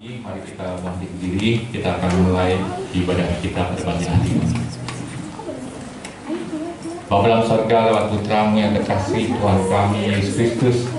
Mari kita bangkit berdiri, kita akan mulai ibadah kita pada pagi hari ini. Bapa dalam surga, lewat putramu yang terkasih, Tuhan kami Yesus Kristus,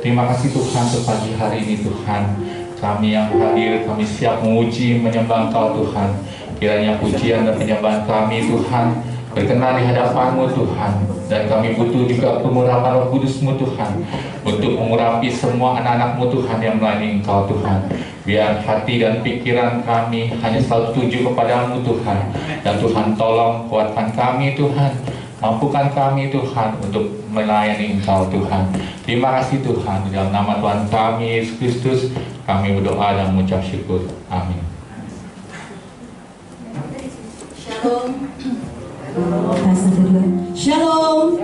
terima kasih Tuhan untuk pagi hari ini Tuhan. Kami yang hadir, kami siap memuji, menyembah Engkau Tuhan. Kiranya pujian dan penyembahan kami Tuhan berkenan di hadapan-Mu Tuhan. Dan kami butuh juga pengurapan Roh Kudus-Mu Tuhan, untuk mengurapi semua anak-anak-Mu Tuhan yang melayani Engkau Tuhan. Biar hati dan pikiran kami hanya selalu tuju kepadamu Tuhan. Dan Tuhan tolong kuatkan kami Tuhan, mampukan kami Tuhan untuk melayani Engkau Tuhan. Terima kasih Tuhan, dalam nama Tuhan kami Yesus Kristus kami berdoa dan mengucap syukur. Amin. Shalom. Shalom.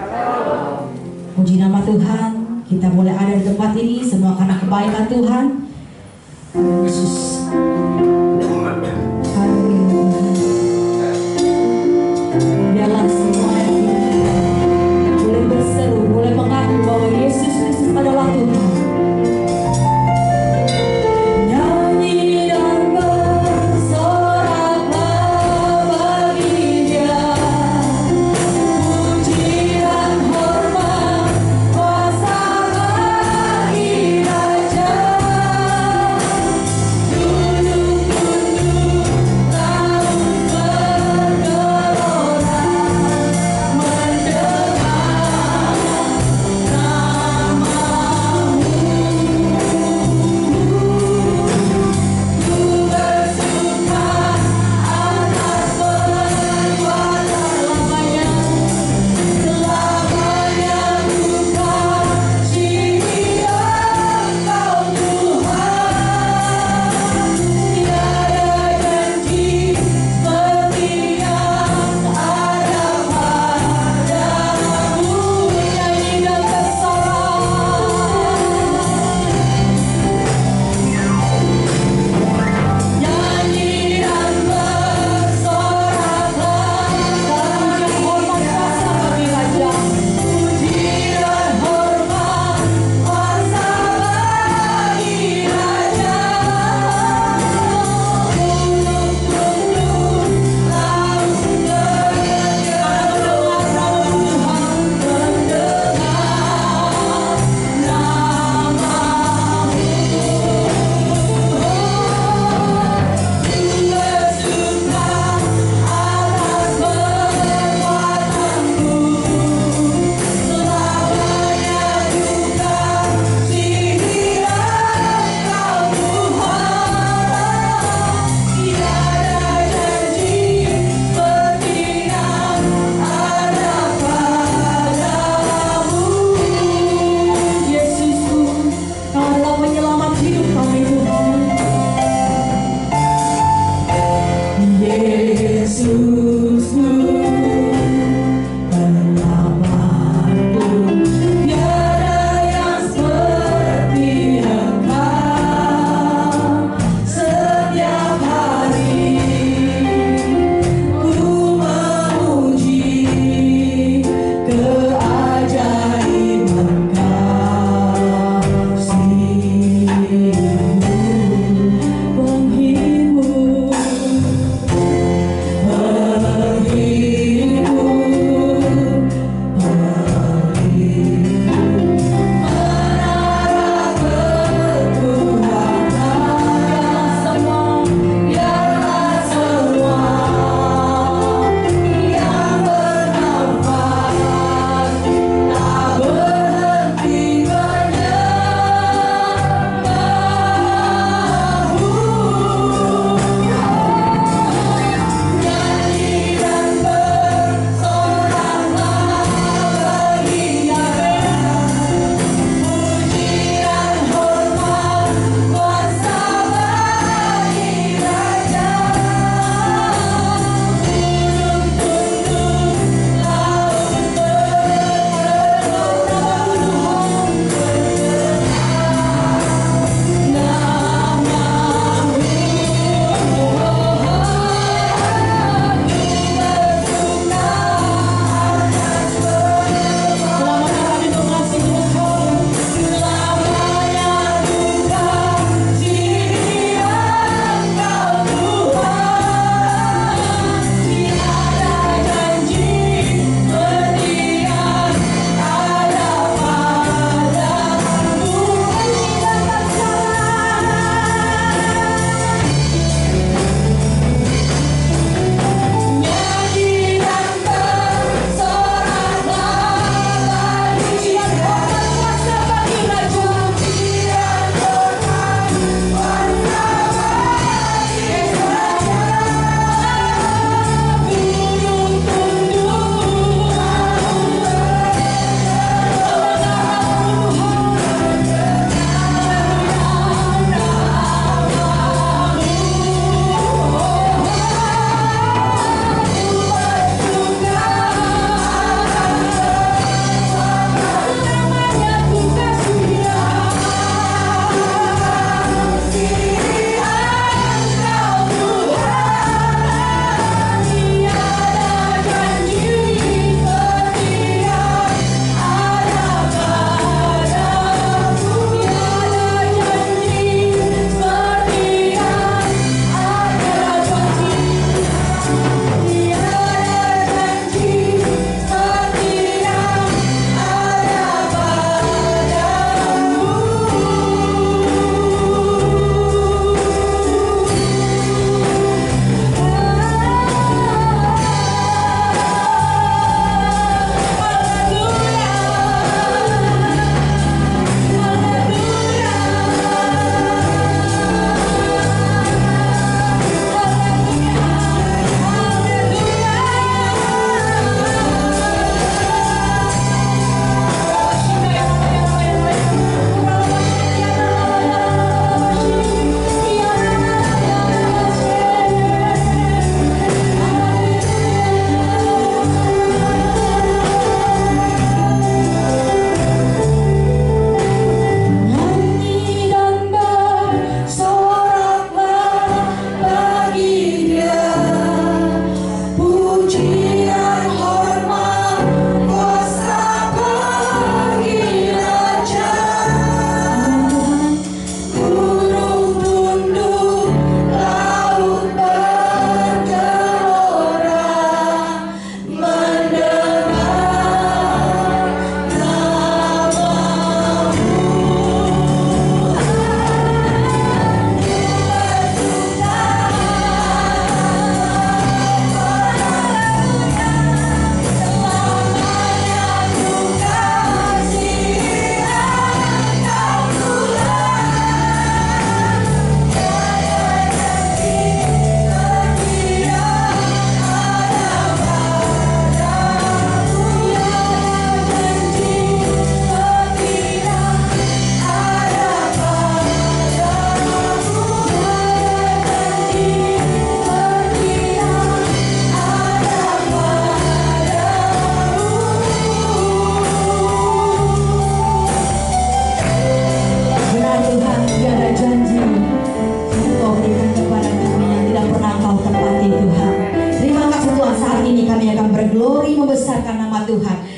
Puji nama Tuhan. Kita boleh ada di tempat ini semua karena kebaikan Tuhan. Yesus. Haleluya. Biarlah semua yang boleh berseru, boleh mengaku bahwa Yesus Kristus adalah Tuhan. You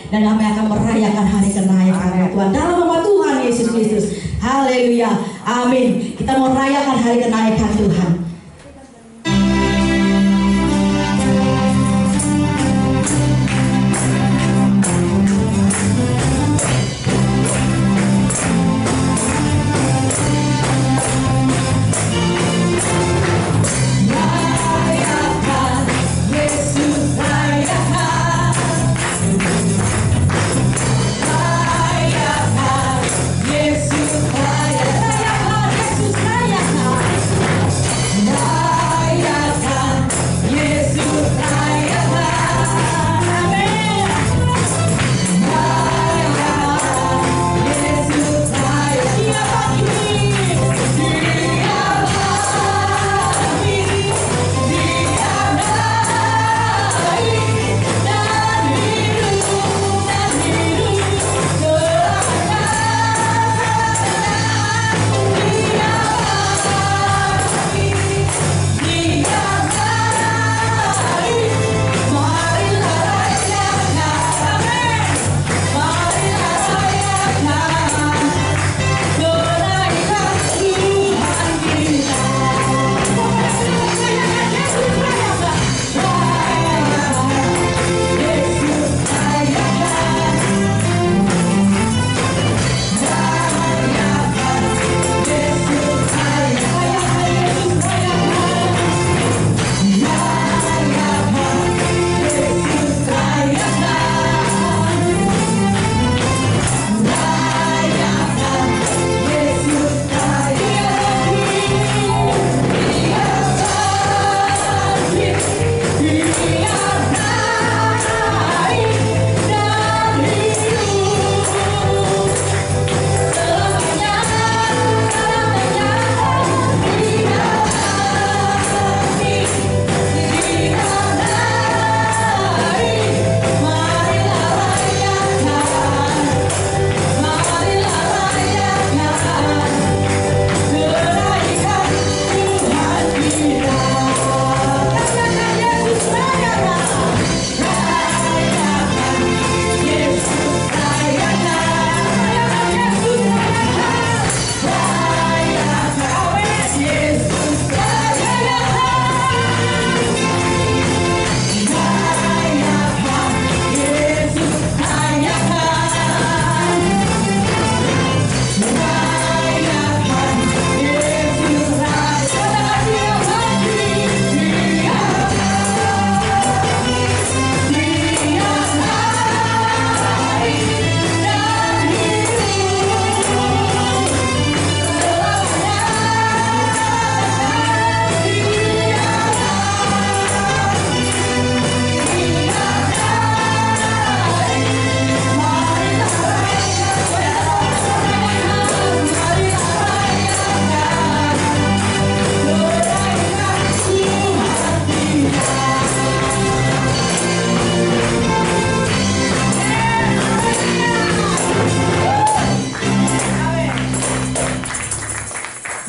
dan kami akan merayakan hari kenaikan Tuhan dalam nama Tuhan Yesus Kristus. Haleluya, amin. Kita mau merayakan hari kenaikan Tuhan.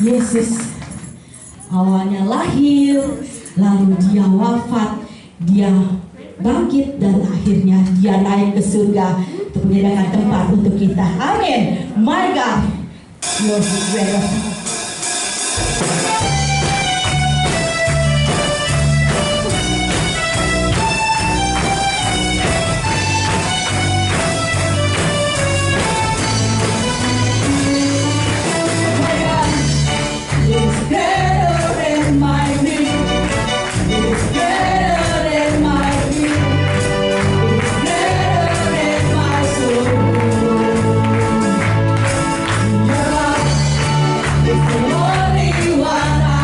Yesus awalnya lahir, lalu dia wafat, dia bangkit, dan akhirnya dia naik ke surga untuk menyediakan tempat untuk kita. Amin. My God, you're wonderful. Only one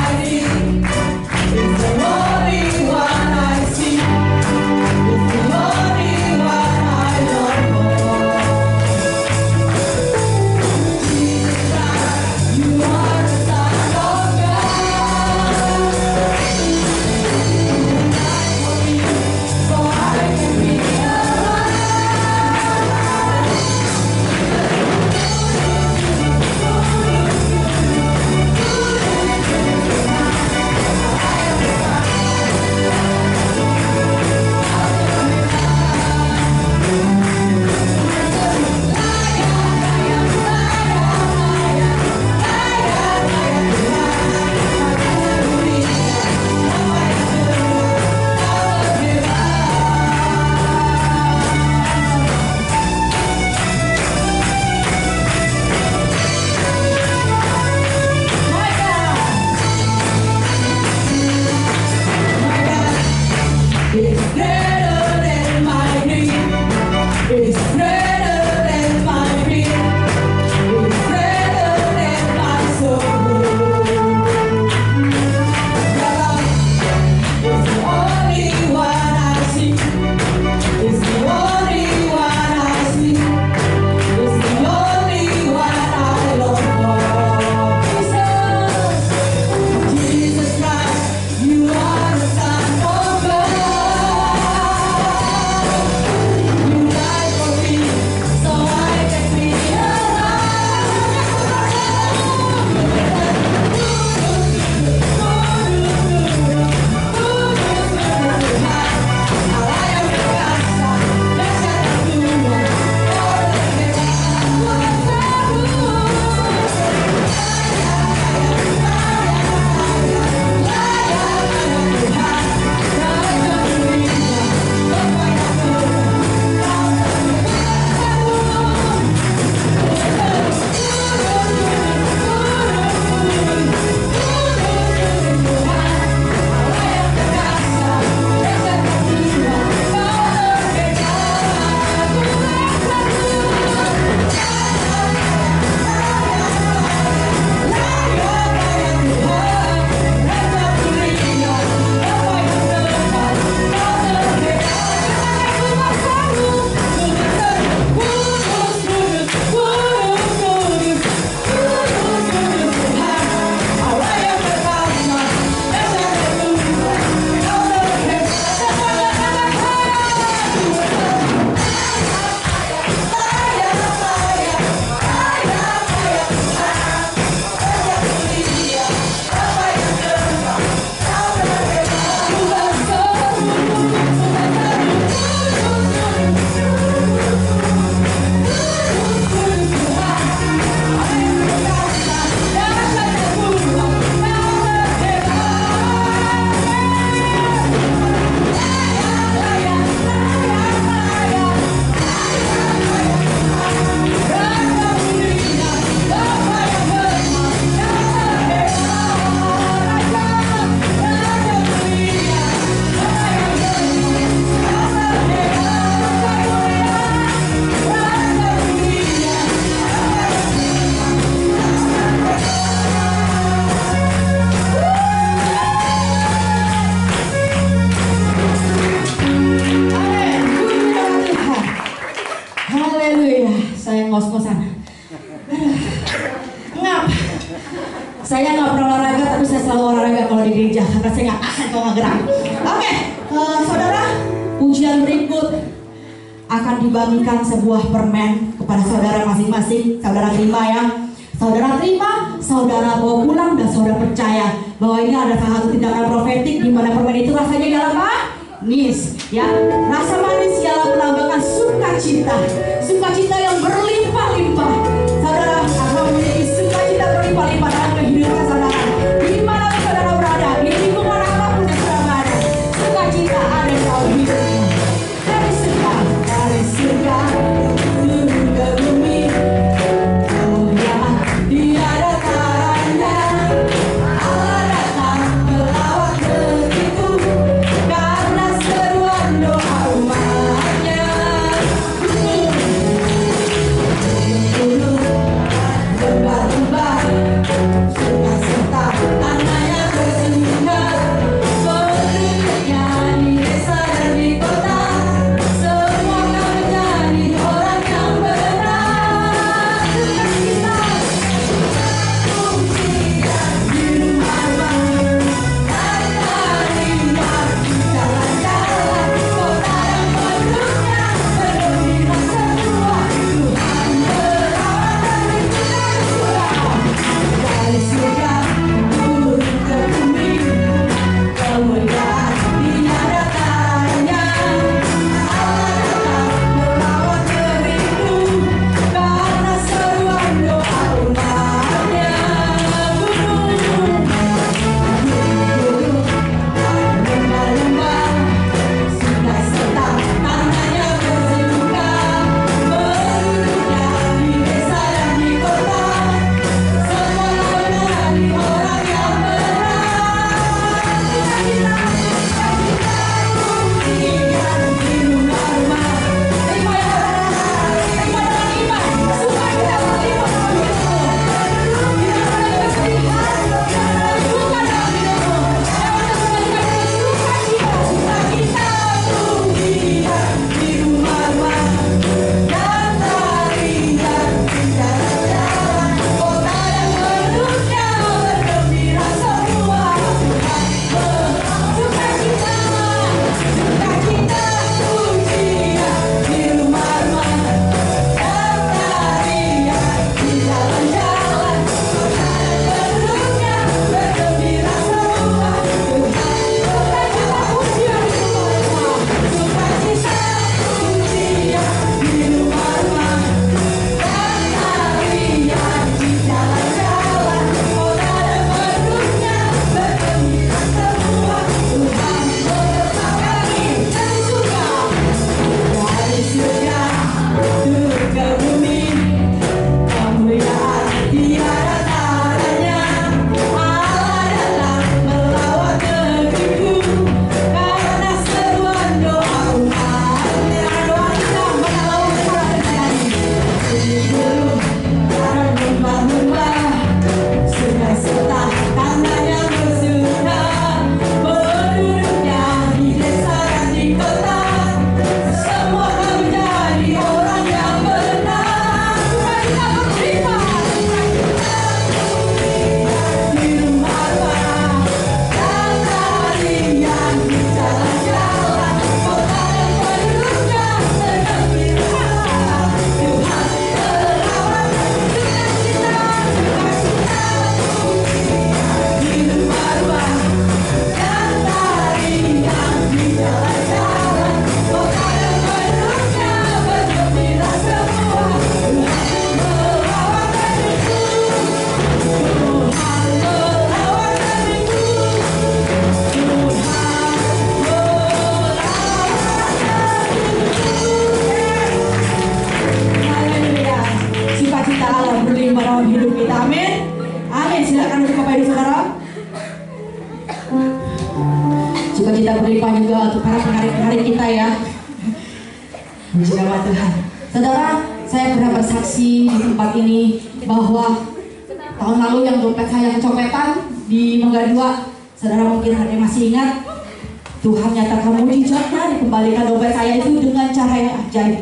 ngos-ngosan. Ngap. Saya nggak pernah olahraga, tapi saya selalu olahraga kalau di gereja karena saya nggak akan kalau nggak gerak. Oke, saudara, ujian berikut akan dibagikan sebuah permen kepada saudara masing-masing. Saudara terima ya. Saudara terima, saudara bawa pulang dan saudara percaya bahwa ini ada salah satu tindakan profetik di mana permen itu rasanya dalam manis, ya. Rasa manis ialah melambangkan sukacita, sukacita yang berlimpah-limpah. Saudara akan memiliki sukacita berlimpah-limpah dalam kehidupan saudara. Di mana saudara berada, di lingkungan apapun yang saudara berada, sukacita ada dalam hidupmu. Dari surga turun ke bumi. Tiada taranya, Allah datang melawat negeriku karena seruan doa umatnya. Lembah-lembah suka serta tanahnya bersinar, penduduknya di desa dan di kota, semua akan menjadi orang yang benar. Sukacita di rumah-rumah, tarian di jalan-jalan, kota dan penduduknya bergembira semua. Tuhan merawat dari surga turun ke bumi, kemuliaan tiada taranya. Allah datang melawat negeriku karena seruan doa umatnya. Gunung-gunung, lembah-lembah, sungai serta tanahnya bersejuka, penduduknya di desa dan di kota, semua menjadi orang yang benar. Sukacita di rumah-rumah, terima ya saudara, terima dengan iman. Sukacita berlimpah dalam hidupmu. Tidak ada kesedihan, tidak ada duka dalam hidupmu. Sukacita di rumah-rumah, dan tarian di jalan-jalan, kota dan penduduknya bergembira semua. Sukacita di rumah-rumah, dan tarian di jalan-jalan, kota dan penduduknya bergembira semua. Sukacita pujian di rumah-rumah, sukacita di rumah-rumah, dan tarian di jalan-jalan, kota dan penduduknya bergembira semua. Tuhan memberkati dari surga turun ke bumi, kemuliaan tiada taranya. Allah datang melawat negeriku karena seruan doa umatnya. Doa kita menalau surga terjadi. Gunung dan lembah-lembah, sungai serta tanahnya bersinar, penduduknya di desa dan di kota, semua akan menjadi orang yang benar. Sukacita berlimpah, di rumah-rumah, dan tarian di jalan-jalan, kota dan penduduknya bergembira. Tuhan merawat sukacita di rumah-rumah, dan tarian di jalan-jalan, kota dan penduduknya bergembira semua. Tuhan merawat negeriku, Tuhan merawat negeriku, Tuhan Haleluya. Sukacita Allah berlimpah dalam hidup kita. Amin. Amin. Silakan untuk Bapak Ibu Saudara. Sukacita berlimpah juga untuk para pengarik-pengarik kita ya. Puji nama Tuhan. Saudara, saya pernah bersaksi di tempat ini bahwa tahun lalu yang dompet saya kecopetan di Mangga 2, saudara mungkin ada yang masih ingat. Tuhan nyatakan mujizatnya, dikembalikan dompet saya itu dengan cara yang ajaib,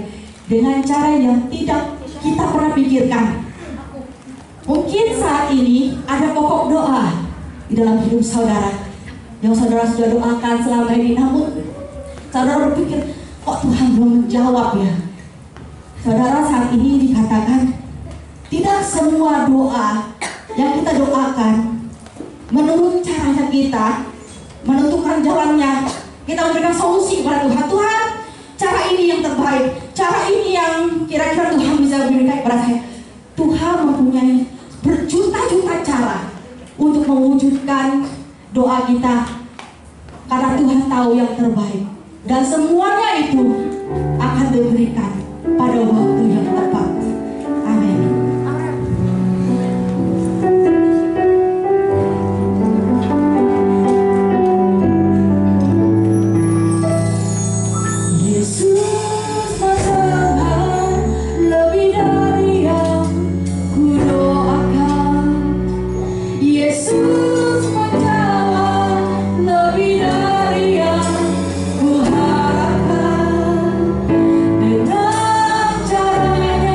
dengan cara yang tidak kita pernah pikirkan? Mungkin saat ini ada pokok doa di dalam hidup saudara yang saudara sudah doakan selama ini, namun saudara berpikir, kok Tuhan belum menjawab ya? Saudara, saat ini dikatakan tidak semua doa yang kita doakan menurut caranya kita, menentukan jalannya, kita memberikan solusi kepada Tuhan. Tuhan, cara ini yang terbaik, cara ini yang kira-kira Tuhan bisa berikan kepada saya. Tuhan mempunyai berjuta-juta cara untuk mewujudkan doa kita, karena Tuhan tahu yang terbaik, dan semuanya itu akan diberikan pada waktu yang tepat. Amin. Yesus mendengar lebih dari yang kudoakan. Yesus menjawab lebih dari yang kuharapkan. Dengan caranya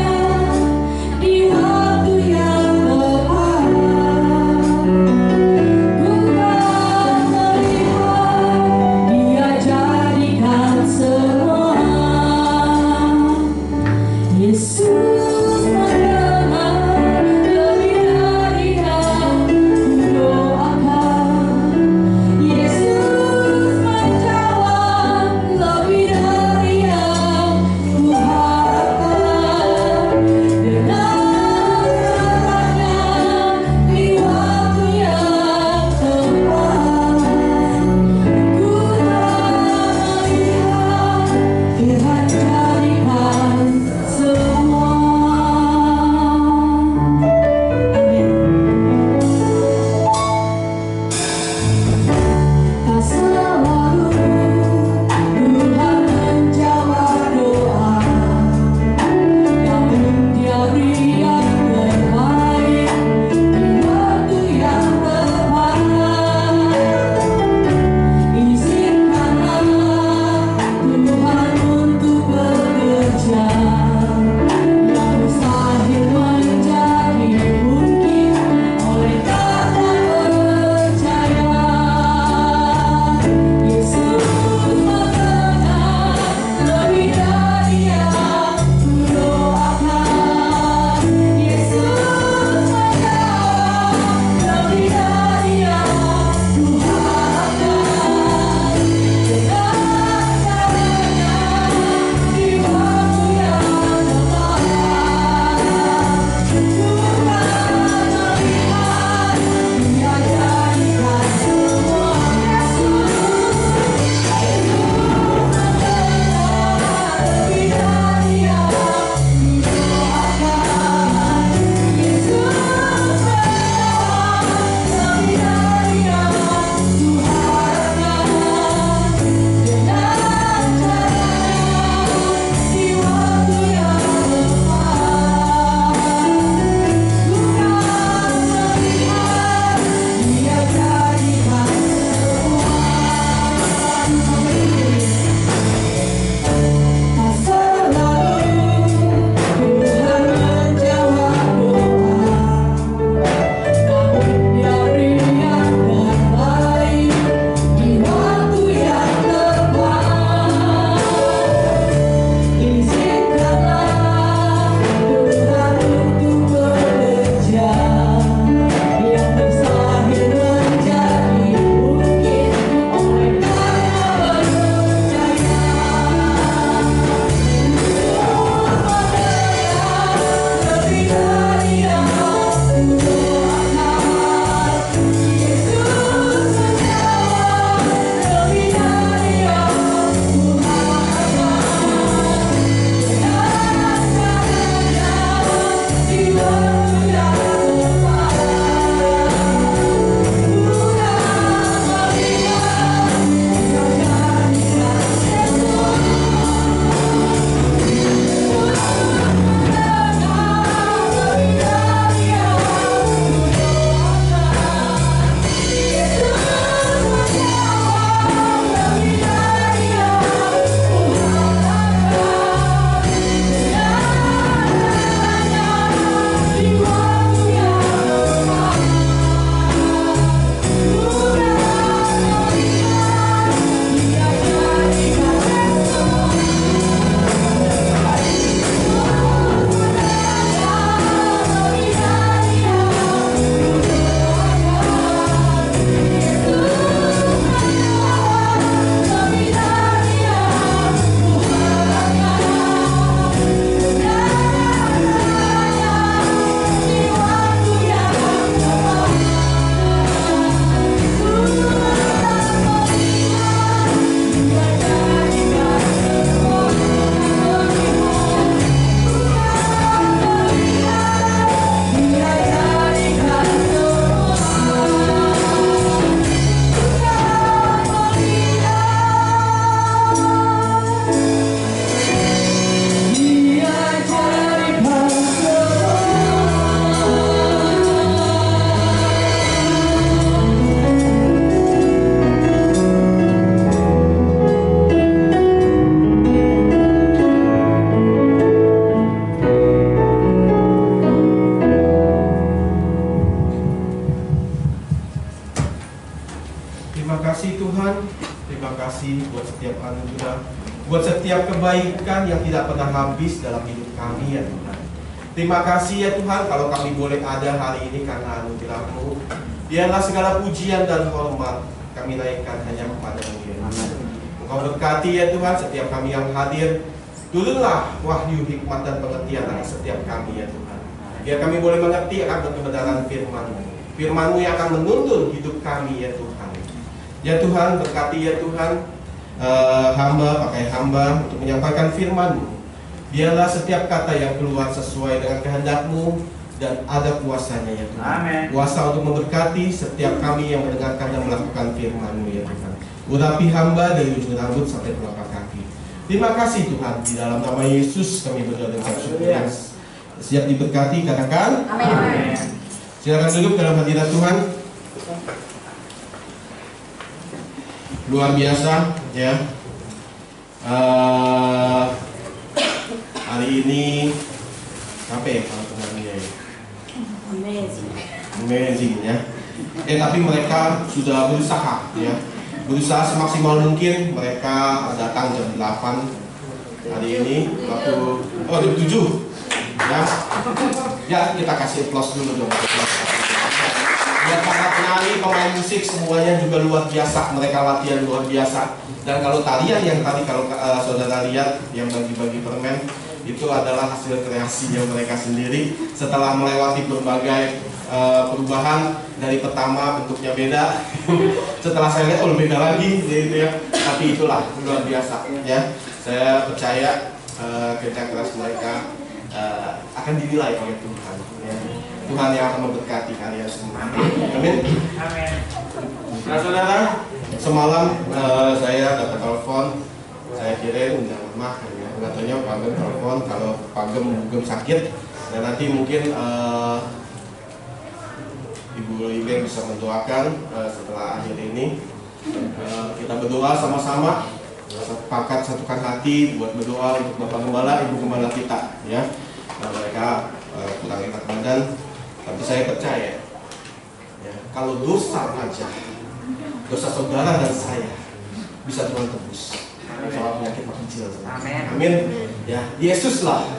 Terima kasih Tuhan, terima kasih buat setiap anugerah, buat setiap kebaikan yang tidak pernah habis dalam hidup kami ya Tuhan. Terima kasih ya Tuhan kalau kami boleh ada hari ini karena anugerah-Mu. Biarlah segala pujian dan hormat kami naikkan hanya kepada-Mu ya Tuhan. Engkau berkati ya Tuhan setiap kami yang hadir. Turunlah wahyu, hikmat dan pengertian atas setiap kami ya Tuhan. Biar kami boleh mengerti akan kebenaran firman-Mu. Firman-Mu yang akan menuntun hidup kami ya Tuhan. Ya Tuhan, berkati ya Tuhan hamba, pakai hamba untuk menyampaikan firman-Mu. Biarlah setiap kata yang keluar sesuai dengan kehendak-Mu dan ada kuasanya ya Tuhan. Amen. Kuasa untuk memberkati setiap kami yang mendengarkan dan melakukan firman-Mu ya Tuhan. Urapi hamba dari ujung rambut sampai telapak kaki. Terima kasih Tuhan, di dalam nama Yesus kami berdoa dan bersyukur. Siap diberkati, katakan Amin. silakan duduk dalam hadirat Tuhan. Luar biasa ya. Hari ini apa ya kalau penyanyinya ya? Amazing ya. Tapi mereka sudah berusaha ya. Berusaha semaksimal mungkin. Mereka datang jam 8 hari ini waktu jam 7 ya. Ya kita kasih applause dulu dong. Ya, para penyanyi, pemain musik semuanya juga luar biasa. Mereka latihan luar biasa. Dan kalau tarian yang tadi kalau saudara lihat yang bagi-bagi permen itu adalah hasil kreasinya mereka sendiri setelah melewati berbagai perubahan. Dari pertama bentuknya beda. Setelah saya lihat beda lagi gitu ya. Tapi itulah luar biasa ya. Saya percaya kerja keras mereka akan dinilai oleh Tuhan ya. Tuhan yang akan memberkati kalian semua. Amin. Amin. Nah saudara, semalam saya dapat telepon, saya kirim rumah, katanya Pagem telepon kalau Pagem sakit, dan nanti mungkin Ibu Ibe bisa mendoakan setelah akhir ini. Kita berdoa sama-sama, sepakat satukan hati buat berdoa untuk Bapak Gembala, Ibu Gembala kita, ya. Nah, mereka kurang enak badan. Tapi saya percaya ya, kalau dosa aja, dosa saudara dan saya bisa Tuhan tebus soal penyakit kecil. Amin. Amin. Ya, Yesuslah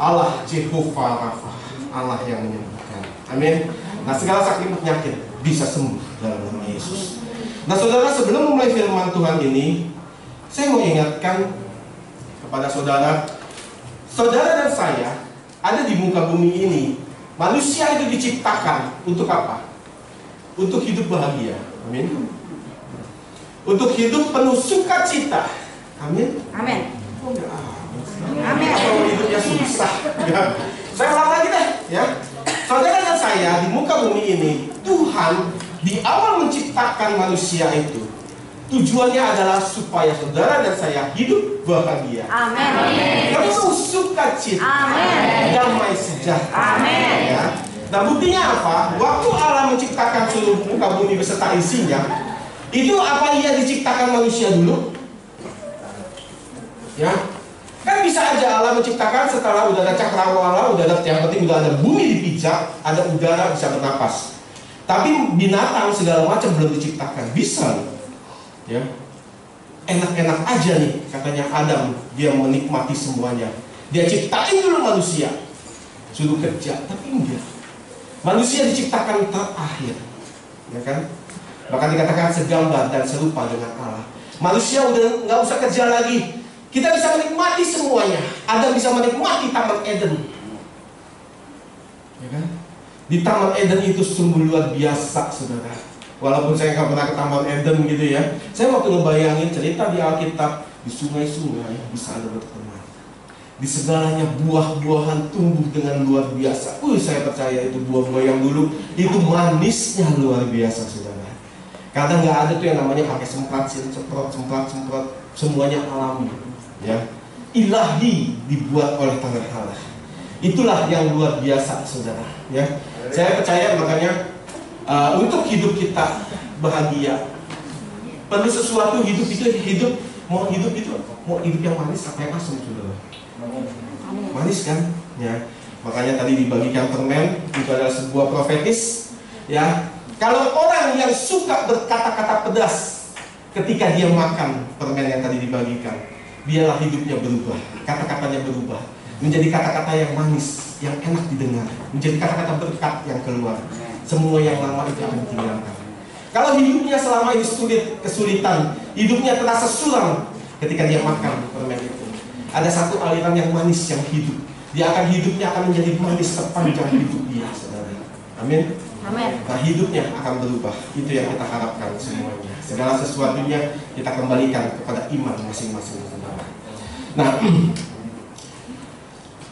Allah Jehovah Rafa, Allah yang menyembuhkan. Amin. Nah, segala sakit penyakit bisa sembuh dalam nama Yesus. Nah, saudara, sebelum memulai firman Tuhan ini, saya mau ingatkan kepada saudara, saudara dan saya ada di muka bumi ini. Manusia itu diciptakan untuk apa? Untuk hidup bahagia. Amin. Untuk hidup penuh sukacita. Amin. Amin. Amin. Kalau hidupnya susah. Ya. Saya ulang lagi deh. Ya. Saudara dan saya di muka bumi ini, Tuhan di awal menciptakan manusia itu, tujuannya adalah supaya saudara dan saya hidup bahagia. Amin. Penuh sukacita. Amin. Damai sejahtera. Amin. Ya. Nah buktinya apa? Waktu Allah menciptakan seluruh muka bumi beserta isinya, itu apa Ia diciptakan manusia dulu? Ya, kan bisa aja Allah menciptakan setelah udah ada cakrawala, udah ada yang penting udah ada bumi dipijak, ada udara bisa bernapas. Tapi binatang segala macam belum diciptakan, bisa loh. Ya, enak-enak aja nih katanya Adam, dia menikmati semuanya. Dia ciptain dulu manusia, suruh kerja, tapi enggak. Manusia diciptakan terakhir, ya kan? Bahkan dikatakan segambar dan serupa dengan Allah. Manusia udah nggak usah kerja lagi. Kita bisa menikmati semuanya. Adam bisa menikmati Taman Eden, ya kan? Di Taman Eden itu sungguh luar biasa, saudara. Walaupun saya nggak pernah ke Taman Eden gitu ya, saya waktu ngebayangin cerita di Alkitab, di sungai-sungai bisa ada berteman. Di segalanya buah-buahan tumbuh dengan luar biasa. Saya percaya itu buah-buah yang dulu itu manisnya luar biasa, saudara. Kadang nggak ada tuh yang namanya pakai semprot, semuanya alami, ya. Ilahi dibuat oleh tangan Allah. Itulah yang luar biasa, saudara. Ya, saya percaya makanya untuk hidup kita bahagia, perlu sesuatu hidup mau hidup yang manis apa yang asam, saudara? Manis kan? Ya. Makanya tadi dibagikan permen itu adalah sebuah profetis. Ya, kalau orang yang suka berkata-kata pedas ketika dia makan permen yang tadi dibagikan. Biarlah hidupnya berubah, kata-katanya berubah menjadi kata-kata yang manis, yang enak didengar, menjadi kata-kata berkat yang keluar. Semua yang lama itu akan ditinggalkan. Kalau hidupnya selama ini kesulitan, hidupnya terasa suram ketika dia makan permen itu, ada satu aliran yang manis yang hidup. Hidupnya akan menjadi manis sepanjang hidup dia, saudara. Amin. Amin. Nah, hidupnya akan berubah. Itu yang kita harapkan semuanya. Segala sesuatunya kita kembalikan kepada iman masing-masing, saudara.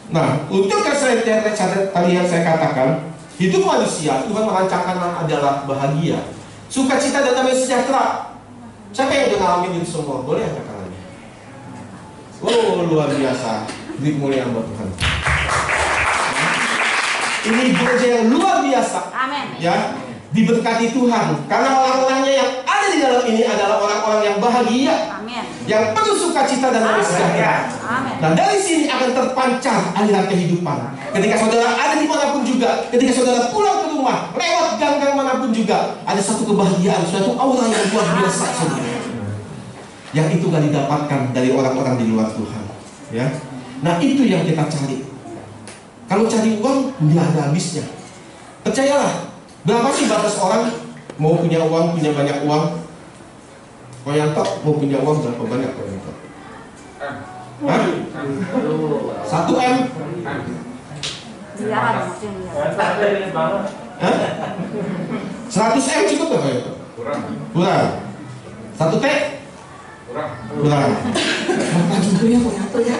Nah, untuk kesehatan tadi yang saya katakan, hidup manusia Tuhan merancangkan adalah bahagia, sukacita dan damai sejahtera. Siapa yang udah ngalamin itu semua? Boleh angkat tangannya. Oh, luar biasa. Beri kemuliaan buat Tuhan. Ini gereja yang luar biasa. Amin. Ya, diberkati Tuhan. Karena orang-orangnya yang ada di dalam ini adalah orang-orang yang bahagia, Amin. yang penuh sukacita dan damai sejahtera. Amin. Nah, dari sini akan terpancar aliran kehidupan. Ketika saudara ada dimanapun juga, ketika saudara pulang ke rumah, lewat gang-gang manapun juga, ada satu kebahagiaan, suatu aura yang luar biasa, saudara. Yang itu gak didapatkan dari orang-orang di luar Tuhan. Ya. Nah, itu yang kita cari. Kalau cari uang, nggak ada habisnya. Percayalah, berapa sih batas orang mau punya uang, punya banyak uang? Koyanto mau punya uang berapa banyak Koyanto? Hah? 1 M? Miliaran maksudnya. Hah? 100 M cukup nggak Koyanto? Kurang. 1 T? Kurang. Berapa juga ya Koyanto ya?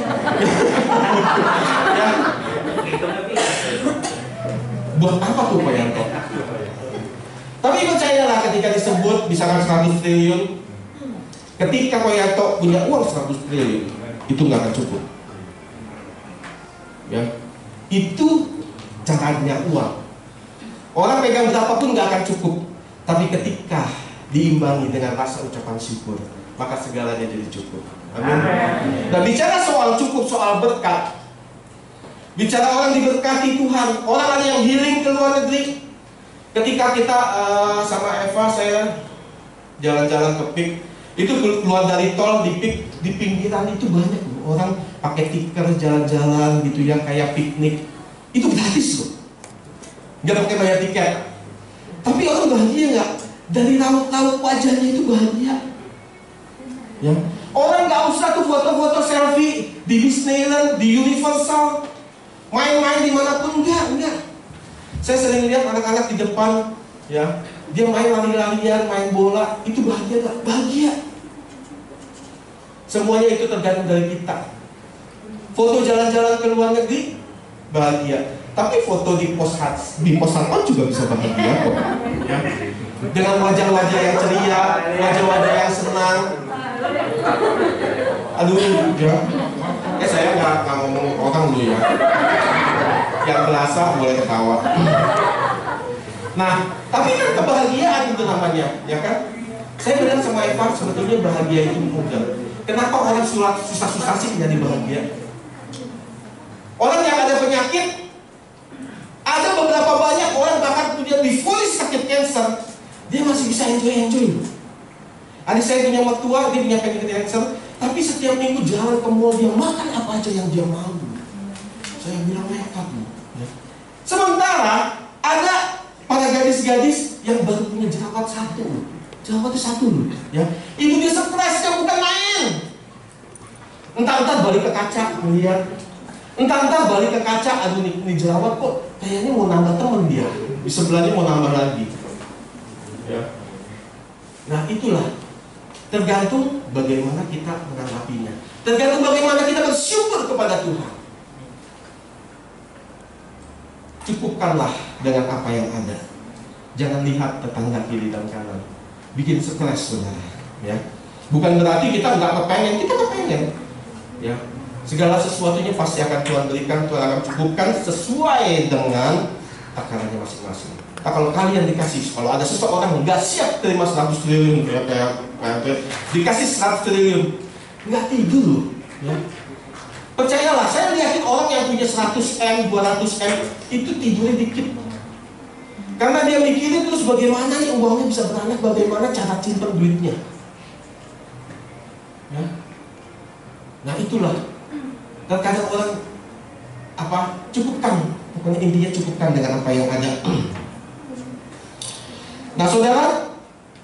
Ya. Buat apa tuh Koyanto? Tapi percayalah, ketika disebut misalkan 100 triliun, ketika Koyanto punya uang 100 triliun, itu nggak akan cukup. Ya, itu caranya uang. Orang pegang berapapun nggak akan cukup. Tapi ketika diimbangi dengan rasa ucapan syukur, maka segalanya jadi cukup. Amin. Nah, bicara soal cukup, soal berkat, bicara orang diberkati Tuhan, orang ada yang healing ke luar negeri. Ketika kita sama Eva, saya jalan-jalan ke PIK, itu keluar dari tol di PIK, di pinggiran itu banyak orang pakai tikar jalan-jalan gitu ya, kayak piknik. Itu gratis loh, nggak pakai bayar tiket. Tapi orang bahagia nggak? Dari raut-raut wajahnya itu bahagia. Ya. Orang nggak usah tuh foto-foto selfie di Disneyland, di Universal, main-main dimanapun, enggak. Saya sering lihat anak-anak di depan, ya, dia main lari-larian, main bola, itu bahagia nggak? Bahagia. Semuanya itu tergantung dari kita. Foto jalan-jalan ke luar negeri, bahagia. Tapi foto di pos satpam juga bisa bahagia kok. Ya. Dengan wajah-wajah yang ceria, wajah-wajah yang senang. Aduh, ya. Saya nggak ngomong orang dulu ya. Yang berasa boleh ketawa. Nah, tapi kan kebahagiaan itu namanya, ya kan? Saya bilang sama Eva, sebetulnya bahagia itu mudah. Kenapa orang susah-susah sih menjadi bahagia? Orang yang ada penyakit, ada beberapa banyak orang bahkan punya divonis sakit kanker, dia masih bisa enjoy. Adik saya punya mertua, dia punya penyakit kanker, tapi setiap minggu jalan ke mall, dia makan apa aja yang dia mau. Saya bilang nekat. Sementara ada para gadis-gadis yang baru punya jerawat satu. Jerawat itu satu loh, ya. Ibu dia stresnya bukan main. Entar balik ke kaca melihat. Entar balik ke kaca, aduh ini jerawat kok kayaknya mau nambah temen dia. Di sebelahnya mau nambah lagi. Ya. Nah, itulah tergantung bagaimana kita menanggapinya. Tergantung bagaimana kita bersyukur kepada Tuhan. Cukupkanlah dengan apa yang ada. Jangan lihat tetangga kiri dan kanan. Bikin stres, saudara. Ya. Bukan berarti kita nggak kepengen, kita kepengen. Ya. Segala sesuatunya pasti akan Tuhan berikan, Tuhan akan cukupkan sesuai dengan takarannya masing-masing. Nah, kalau kalian dikasih, kalau ada seseorang nggak siap terima 100 triliun kayak dikasih 100 triliun, nggak tidur loh. Ya. Percayalah, saya lihatin orang yang punya 100 M, 200 M itu tidurnya dikit. Karena dia mikirin terus bagaimana nih uangnya bisa beranak, bagaimana cara simpen duitnya. Ya. Nah itulah. Dan kadang orang cukupkan, pokoknya intinya cukupkan dengan apa yang ada. Nah saudara,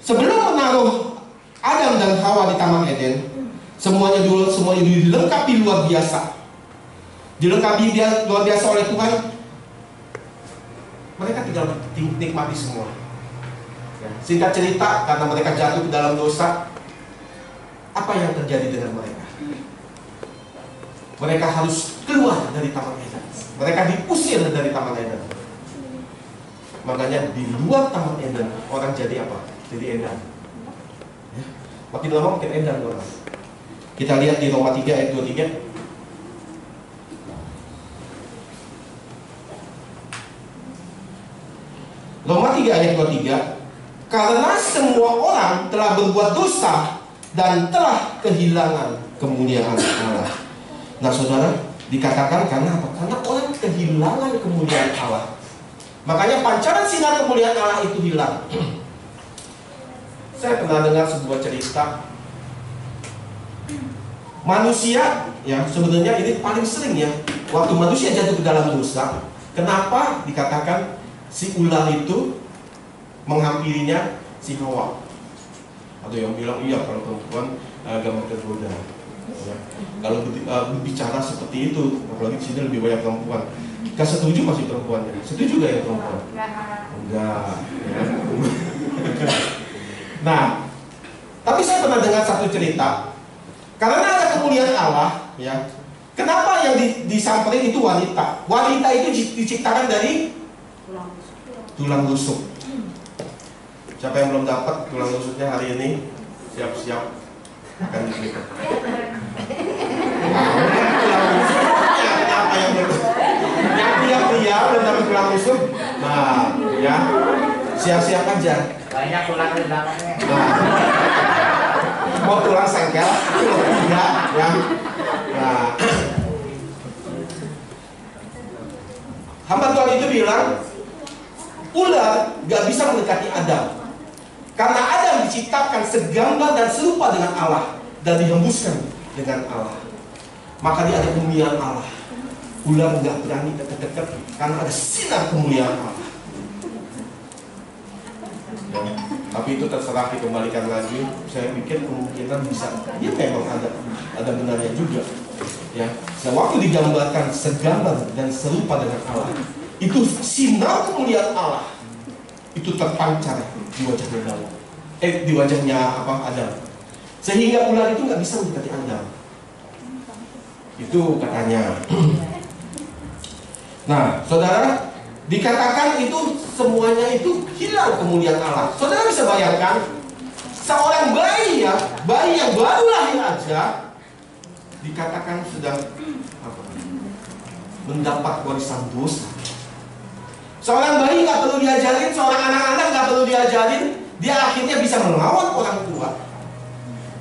sebelum menaruh Adam dan Hawa di Taman Eden, semuanya dilengkapi luar biasa. Dilengkapi dia luar biasa oleh Tuhan. Mereka tinggal nikmati semua. Ya. Singkat cerita, karena mereka jatuh ke dalam dosa, apa yang terjadi dengan mereka? Mereka harus keluar dari Taman Eden. Mereka diusir dari Taman Eden. Makanya di luar Taman Eden orang jadi apa? Jadi edan. Ya. Makin lama makin edan orang. Kita lihat di Roma 3 ayat 23. Roma 3 ayat 23. Karena semua orang telah berbuat dosa dan telah kehilangan kemuliaan Allah. Nah saudara, dikatakan karena apa? Karena orang kehilangan kemuliaan Allah. Makanya pancaran sinar kemuliaan Allah itu hilang. Saya pernah dengar sebuah cerita. Manusia, ya sebenarnya ini paling sering ya, waktu manusia jatuh ke dalam dosa, kenapa dikatakan si ular itu menghampirinya si Hawa? Ada yang bilang iya kalau perempuan gampang tergoda. Ya. Kalau berbicara seperti itu, apalagi di sini lebih banyak perempuan. Gak setuju masih perempuannya? Setuju gak ya perempuan? Enggak. Ya. Nah, tapi saya pernah dengar satu cerita. Karena ada kemuliaan Allah, ya. Kenapa yang disamperin itu wanita? Wanita itu diciptakan dari tulang rusuk. Siapa yang belum dapat tulang rusuknya hari ini? Siap-siap akan diberikan. Apa yang dia belum dapat tulang rusuk? Nah, ya siap-siap aja. Banyak tulang di belakangnya. Nah, mau tulang sengkel, tidak, ya. Nah, hamba Tuhan itu bilang, ular gak bisa mendekati Adam, karena Adam diciptakan segambar dan serupa dengan Allah dan dihembuskan dengan Allah. Maka dia ada kemuliaan Allah. Ular gak berani dekat-dekat karena ada sinar kemuliaan Allah. Ya, tapi itu terserah dikembalikan lagi. Saya pikir kemungkinan bisa. Ya memang ada benarnya juga. Ya, sewaktu digambarkan segambar dan serupa dengan Allah, itu sinar kemuliaan Allah itu terpancar di wajahnya Adam. Di wajahnya Adam. Sehingga ular itu nggak bisa mendekati Adam. Itu katanya. Nah, saudara, dikatakan itu semuanya itu hilang kemuliaan Allah. Saudara bisa bayangkan seorang bayi ya, bayi yang baru lahir aja dikatakan sedang mendapat warisan dosa. Seorang bayi nggak perlu diajarin, seorang anak-anak nggak perlu diajarin, dia akhirnya bisa melawan orang tua.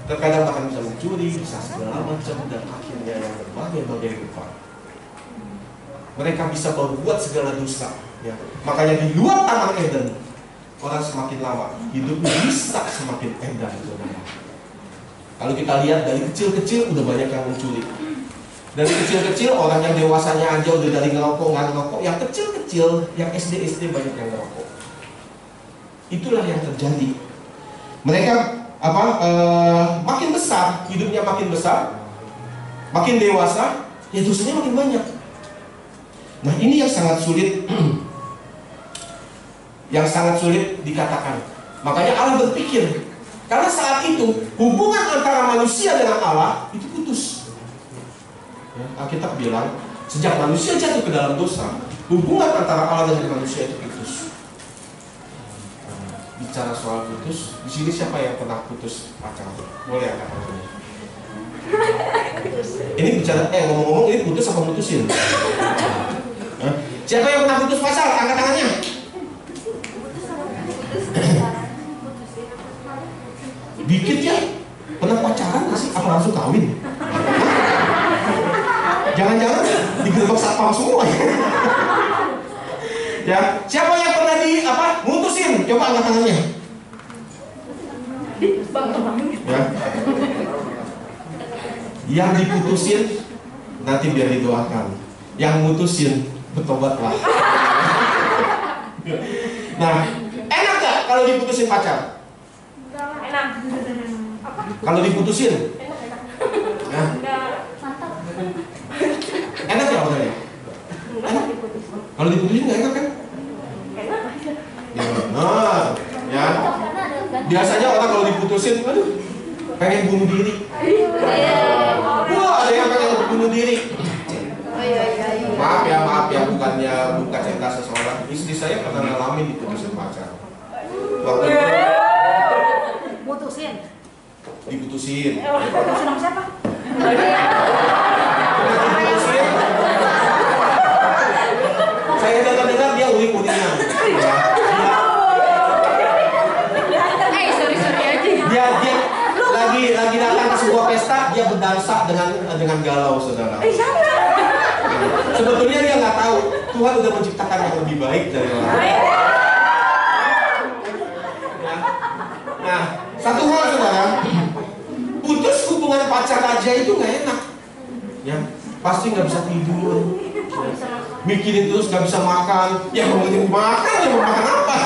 Terkadang bahkan bisa mencuri, bisa segala macam, dan akhirnya yang berbagai-bagai rupa. Mereka bisa berbuat segala dosa. Ya. Makanya di luar Taman Eden, orang semakin lama hidupnya bisa semakin edan. Kalau kita lihat dari kecil-kecil udah banyak yang mencuri. Dari kecil-kecil orang yang dewasanya aja udah dari ngerokok, nggak ngerokok. Yang kecil-kecil, yang SD banyak yang ngerokok. Itulah yang terjadi. Mereka makin besar, hidupnya makin besar, makin dewasa, ya dosanya makin banyak. Nah ini yang sangat sulit, yang sangat sulit dikatakan. Makanya Allah berpikir, karena saat itu hubungan antara manusia dengan Allah itu putus. Ya, Alkitab bilang sejak manusia jatuh ke dalam dosa, hubungan antara Allah dengan manusia itu putus. Bicara soal putus, di sini siapa yang pernah putus pacar? Boleh angkat tangannya. Ini bicara, ngomong-ngomong ini putus apa putusin? Siapa yang pernah putus pacar? Angkat tangannya. Dikit ya. Pernah pacaran nggak sih? Apa langsung kawin? Jangan-jangan digerebek satpam semua ya. Ya. Siapa yang pernah apa? Mutusin. Coba angkat tangannya. Ya. Yang diputusin nanti biar didoakan. Yang mutusin bertobatlah. Nah, enak gak kalau diputusin pacar? Enak. Kalau diputusin? Nah, enak gak orangnya? Enak. Kalau diputusin gak enak kan? Nah, ya. Biasanya orang kalau diputusin, aduh, pengen bunuh diri. Wah, ada yang pengen bunuh diri. Maaf ya, bukannya bukan cerita seseorang. Istri saya pernah ngalamin diputusin pacar. Waktu itu Putusin. diputusin. Putusin sama siapa? Diputusin. Saya dengar dia unik-unikan. Dia lagi datang ke sebuah pesta, dia berdansa dengan galau, saudara. Sebetulnya dia nggak tahu Tuhan udah menciptakan yang lebih baik dari orang lain. Nah, satu hal saudara, putus hubungan pacar aja itu nggak enak. Ya, pasti nggak bisa tidur. Mikirin terus nggak bisa makan. Ya mau makan ya mau makan apa?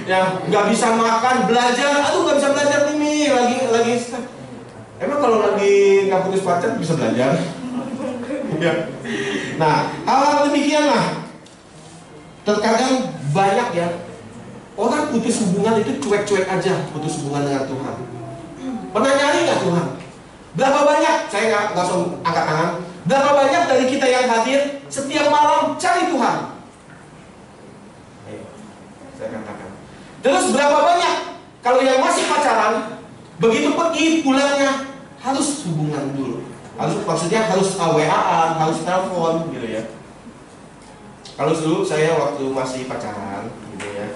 Ya nggak bisa makan, belajar. Aduh nggak bisa belajar nih, lagi. Emang kalau lagi nggak putus pacar bisa belajar? Ya. Nah, hal-hal demikian lah. Terkadang banyak ya orang putus hubungan itu cuek-cuek aja, putus hubungan dengan Tuhan. Pernah nyari nggak Tuhan? Berapa banyak? Saya nggak langsung angkat tangan. Berapa banyak dari kita yang hadir setiap malam cari Tuhan? Ayo, saya katakan. Terus berapa banyak kalau yang masih pacaran, begitu pergi pulangnya harus hubungan dulu. Maksudnya harus WA-an, harus telepon gitu ya. Kalau dulu saya waktu masih pacaran gitu ya,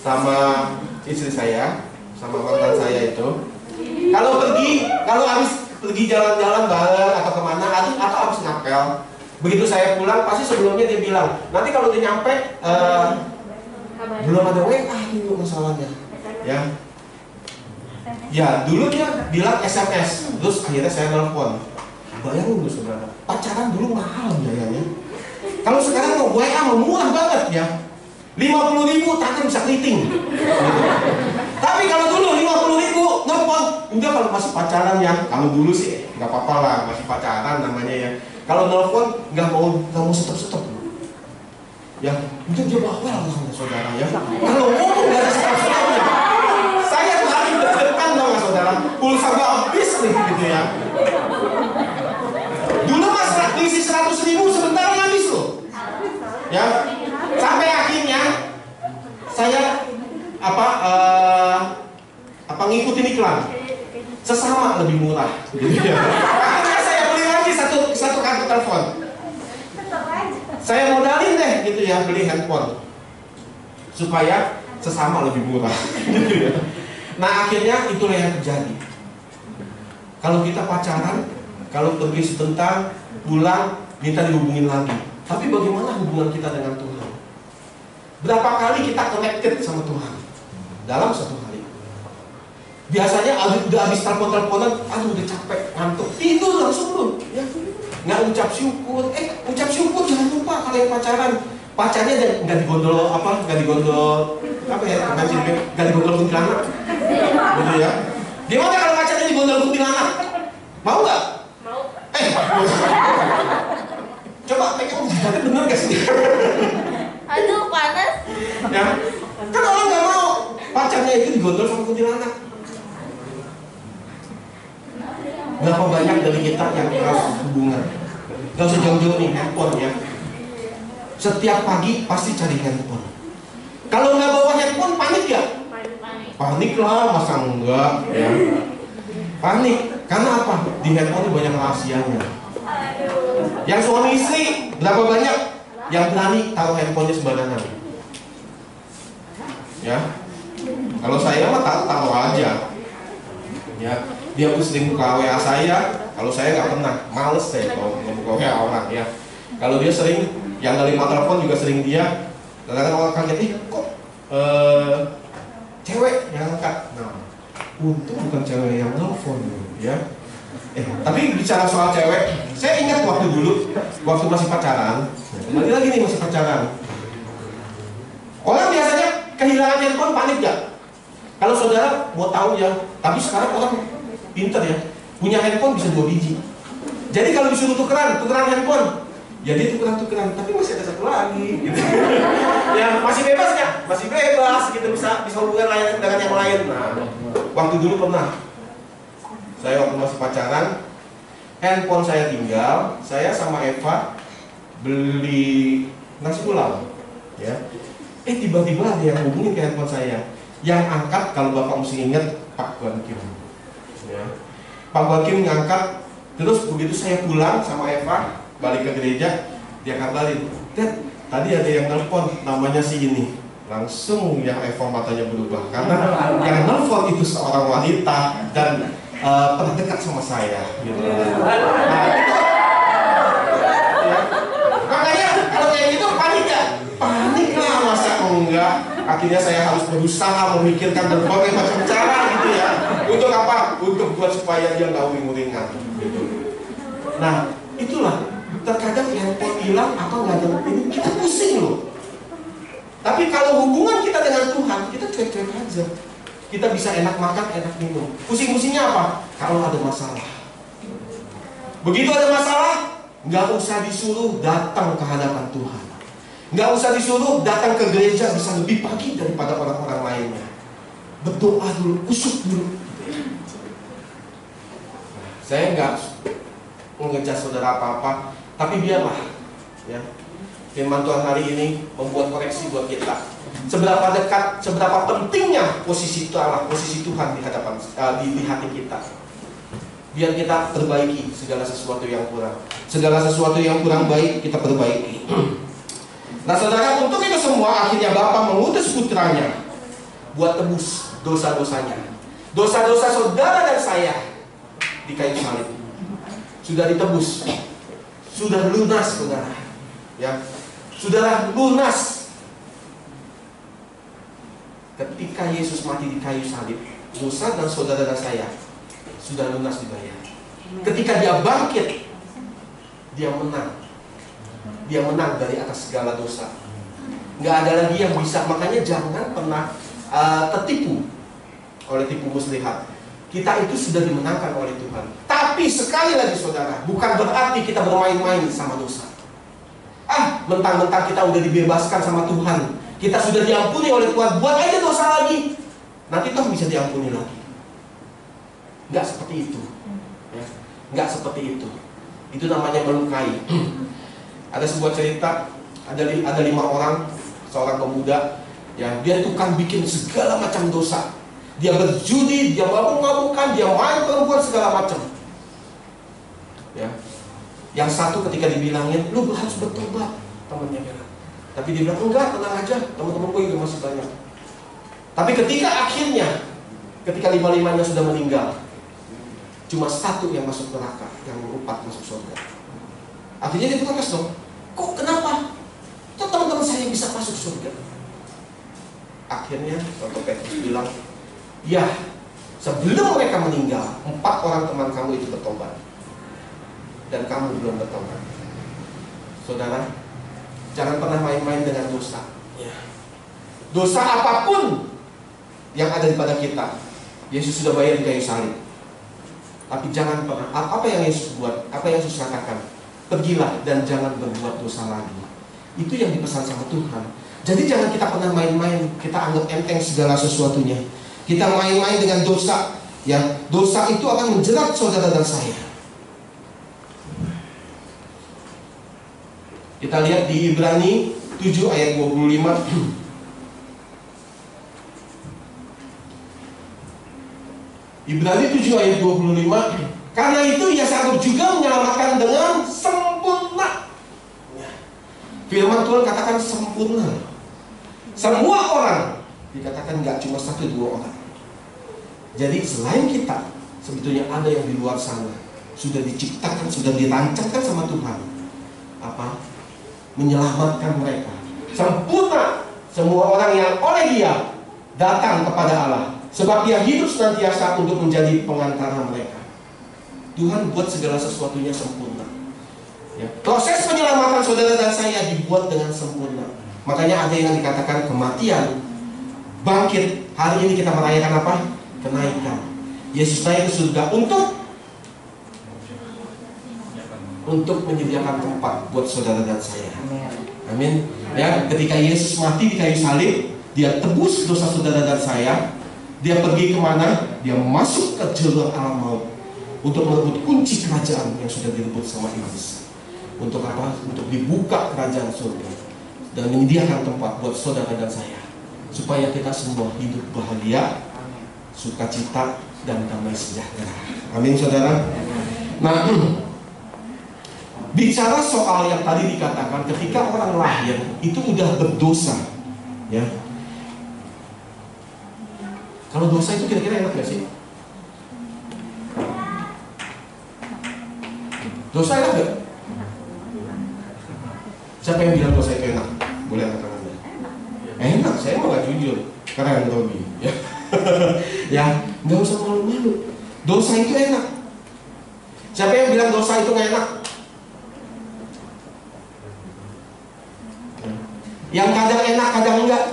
sama istri saya, sama mantan saya itu, kalau habis pergi jalan-jalan bareng atau kemana, atau habis ngapel, begitu saya pulang pasti sebelumnya dia bilang, nanti kalau dia nyampe belum ada WA dulu masalahnya, ya. Ya dulu dia bilang SMS, terus akhirnya saya nelfon. Bayangin dulu saudara, pacaran dulu mahal biayanya. Kalau sekarang mau WA murah banget ya, 50.000 tangan bisa keriting. Tapi kalau dulu 50.000 nelfon, udah kalau masih pacaran ya, kalau dulu sih nggak apa-apa lah, masih pacaran namanya ya. Kalau nelfon nggak mau stop. Ya, itu dia bawel lah saudara ya. Kalau ngomong nggak ada stop-stopnya. Saya tuh hari deg-degan dong saudara, pulsa gak habis nih gitu ya. Dulu mas ngisi 100.000 sebentar habis loh. Ya, sampai akhirnya saya ngikutin iklan. Sesama lebih murah. Gitu ya. Akhirnya saya beli lagi satu kartu telepon. Saya modalin deh gitu ya, beli handphone supaya sesama lebih murah. Gitu ya. Nah akhirnya itulah yang terjadi. Kalau kita pacaran, kalau pergi sebentar, pulang, minta dihubungin lagi. Tapi bagaimana hubungan kita dengan Tuhan? Berapa kali kita connected sama Tuhan dalam satu hari? Biasanya udah habis telepon-teleponan, aduh udah capek, ngantuk, tidur langsung loh. Ya. Nggak ucap syukur. Ucap syukur jangan lupa kalau yang pacaran. Pacarnya nggak digondol nggak digondol kuntilanak. Gitu ya. Gimana kalau pacarnya digondol kuntilanak? Mau nggak? Mau. Coba pegang bener gak sih? Aduh panas. Ya, kan orang nggak mau pacarnya itu digondol sama kuntilanak. Berapa banyak dari kita yang keras hubungan? Gak usah jauh-jauh nih, handphone ya. Setiap pagi pasti cari handphone. Kalau nggak bawa handphone panik ya? Panik lah, masa enggak ya? Panik, karena apa? Di handphone banyak rahasianya. Yang suami istri, berapa banyak yang berani taruh handphonenya sembarangan? Ya, kalau saya mah taruh aja. Ya, dia pun sering buka WA saya, kalau saya nggak pernah, males saya kalau buka WA orang ya. Kalau dia sering, yang dari telepon juga sering dia. Kadang-kadang orang kaget, kok cewek yang angkat. Nah, untung bukan cewek yang nelfon ya. Tapi bicara soal cewek, saya ingat waktu dulu, waktu masih pacaran. Kembali lagi nih, masih pacaran. Orang biasanya kehilangan handphone panik gak? Kalau saudara mau tahu ya, tapi sekarang orang pinter ya, punya handphone bisa 2 biji. Jadi kalau disuruh tukeran handphone, ya dia tukeran, tapi masih ada satu lagi gitu. Ya masih bebas nggak? Masih bebas gitu, bisa hubungan lain dengan yang lain. Nah, waktu dulu pernah saya waktu masih pacaran, handphone saya tinggal, saya sama Eva beli nasi pulau ya. Tiba-tiba ada yang hubungin ke handphone saya. Yang angkat, kalau Bapak mesti ingat, Pak Guankim ya. Pak Guankim ngangkat. Terus begitu saya pulang sama Eva balik ke gereja, dia kabarin, "Dad, tadi ada yang nelfon, namanya si ini." Langsung yang Eva matanya berubah, karena yang nelfon itu seorang wanita dan pernah dekat sama saya gitu. Nah, itu, ya. Makanya kalau kayak gitu panik ya? Panik lah, masa enggak? Akhirnya saya harus berusaha memikirkan berbagai macam cara gitu ya. Untuk apa? Untuk buat supaya dia nggak uring-uringan gitu. Nah, itulah terkadang handphone hilang atau nggak ada ini, kita pusing loh. Tapi kalau hubungan kita dengan Tuhan, kita cuek-cuek aja. Kita bisa enak makan, enak minum. Pusing-pusingnya apa? Kalau ada masalah. Begitu ada masalah, nggak usah disuruh datang ke hadapan Tuhan. Nggak usah disuruh datang ke gereja bisa lebih pagi daripada orang-orang lainnya. Berdoa dulu, usuk dulu. Saya nggak mengejar saudara apa-apa, tapi biarlah ya. Firman Tuhan hari ini membuat koreksi buat kita. Seberapa dekat, seberapa pentingnya posisi Allah, posisi Tuhan di hadapan di hati kita. Biar kita perbaiki segala sesuatu yang kurang. Segala sesuatu yang kurang baik kita perbaiki. Nah saudara, untuk itu semua akhirnya Bapa mengutus putranya buat tebus dosa-dosanya. Dosa-dosa saudara dan saya di kayu salib sudah ditebus, sudah lunas saudara. Ya, sudah lunas. Ketika Yesus mati di kayu salib, dosa dan saudara dan saya sudah lunas dibayar. Ketika dia bangkit, dia menang. Dia menang dari atas segala dosa. Nggak ada lagi yang bisa. Makanya jangan pernah tertipu oleh tipu muslihat. Kita itu sudah dimenangkan oleh Tuhan. Tapi sekali lagi saudara, bukan berarti kita bermain-main sama dosa. Mentang-mentang kita udah dibebaskan sama Tuhan, kita sudah diampuni oleh Tuhan, buat aja dosa lagi, nanti toh bisa diampuni lagi. Nggak seperti itu ya. Nggak seperti itu. Itu namanya melukai. Ada sebuah cerita, ada 5 orang, seorang pemuda ya, dia tukang bikin segala macam dosa. Dia berjudi, dia mabuk-mabukan, dia main perempuan segala macam ya. Yang satu ketika dibilangin, "Lu harus bertobat," temannya bilang. Tapi dia bilang, "Enggak, tenang aja, teman-teman gue juga masih banyak." Tapi ketika akhirnya, ketika 5-5-nya sudah meninggal, cuma satu yang masuk neraka, yang 4 masuk surga. Akhirnya dia protes dong, "Kok kenapa? Kok teman-teman saya bisa masuk surga?" Akhirnya Dr. Petrus bilang, "Ya, sebelum mereka meninggal, 4 orang teman kamu itu bertobat, dan kamu belum bertobat." Saudara, jangan pernah main-main dengan dosa ya. Dosa apapun yang ada pada kita, Yesus sudah bayar di kayu salib. Tapi jangan pernah, apa yang Yesus buat, apa yang Yesus katakan, pergilah dan jangan berbuat dosa lagi. Itu yang dipesan sama Tuhan. Jadi jangan kita pernah main-main, kita anggap enteng segala sesuatunya. Kita main-main dengan dosa ya. Dosa itu akan menjerat saudara dan saya. Kita lihat di Ibrani 7 ayat 25. Ibrani 7 ayat 25. Karena itu ia sanggup juga menyelamatkan dengan sempurna. Firman Tuhan katakan sempurna. Semua orang dikatakan nggak cuma 1-2 orang. Jadi selain kita, sebetulnya ada yang di luar sana sudah diciptakan, sudah dirancangkan sama Tuhan. Apa? Menyelamatkan mereka. Sempurna Semua orang yang oleh Dia datang kepada Allah, sebab Dia hidup senantiasa untuk menjadi pengantara mereka. Tuhan buat segala sesuatunya sempurna. Ya. Proses penyelamatan saudara dan saya dibuat dengan sempurna. Makanya ada yang dikatakan kematian, bangkit. Hari ini kita merayakan apa? Kenaikan. Yesus naik ke surga untuk menyediakan tempat buat saudara dan saya. Amin. Ya, ketika Yesus mati di kayu salib, Dia tebus dosa saudara dan saya. Dia pergi kemana? Dia masuk ke jurang alam maut untuk merebut kunci kerajaan yang sudah direbut sama iblis. Untuk apa? Untuk dibuka kerajaan surga dan menyediakan tempat buat saudara dan saya, supaya kita semua hidup bahagia, sukacita, dan damai sejahtera. Amin, saudara. Nah, bicara soal yang tadi dikatakan, ketika orang lahir itu udah berdosa, ya. Kalau dosa itu kira-kira enak gak sih? Dosa enak gak? Siapa yang bilang dosa itu enak? Boleh angkat tangannya. Enak, saya mau gak jujur. Keren Robi, ya. Ya, nggak usah malu-malu. Dosa itu enak. Siapa yang bilang dosa itu nggak enak? Yang kadang enak, kadang enggak.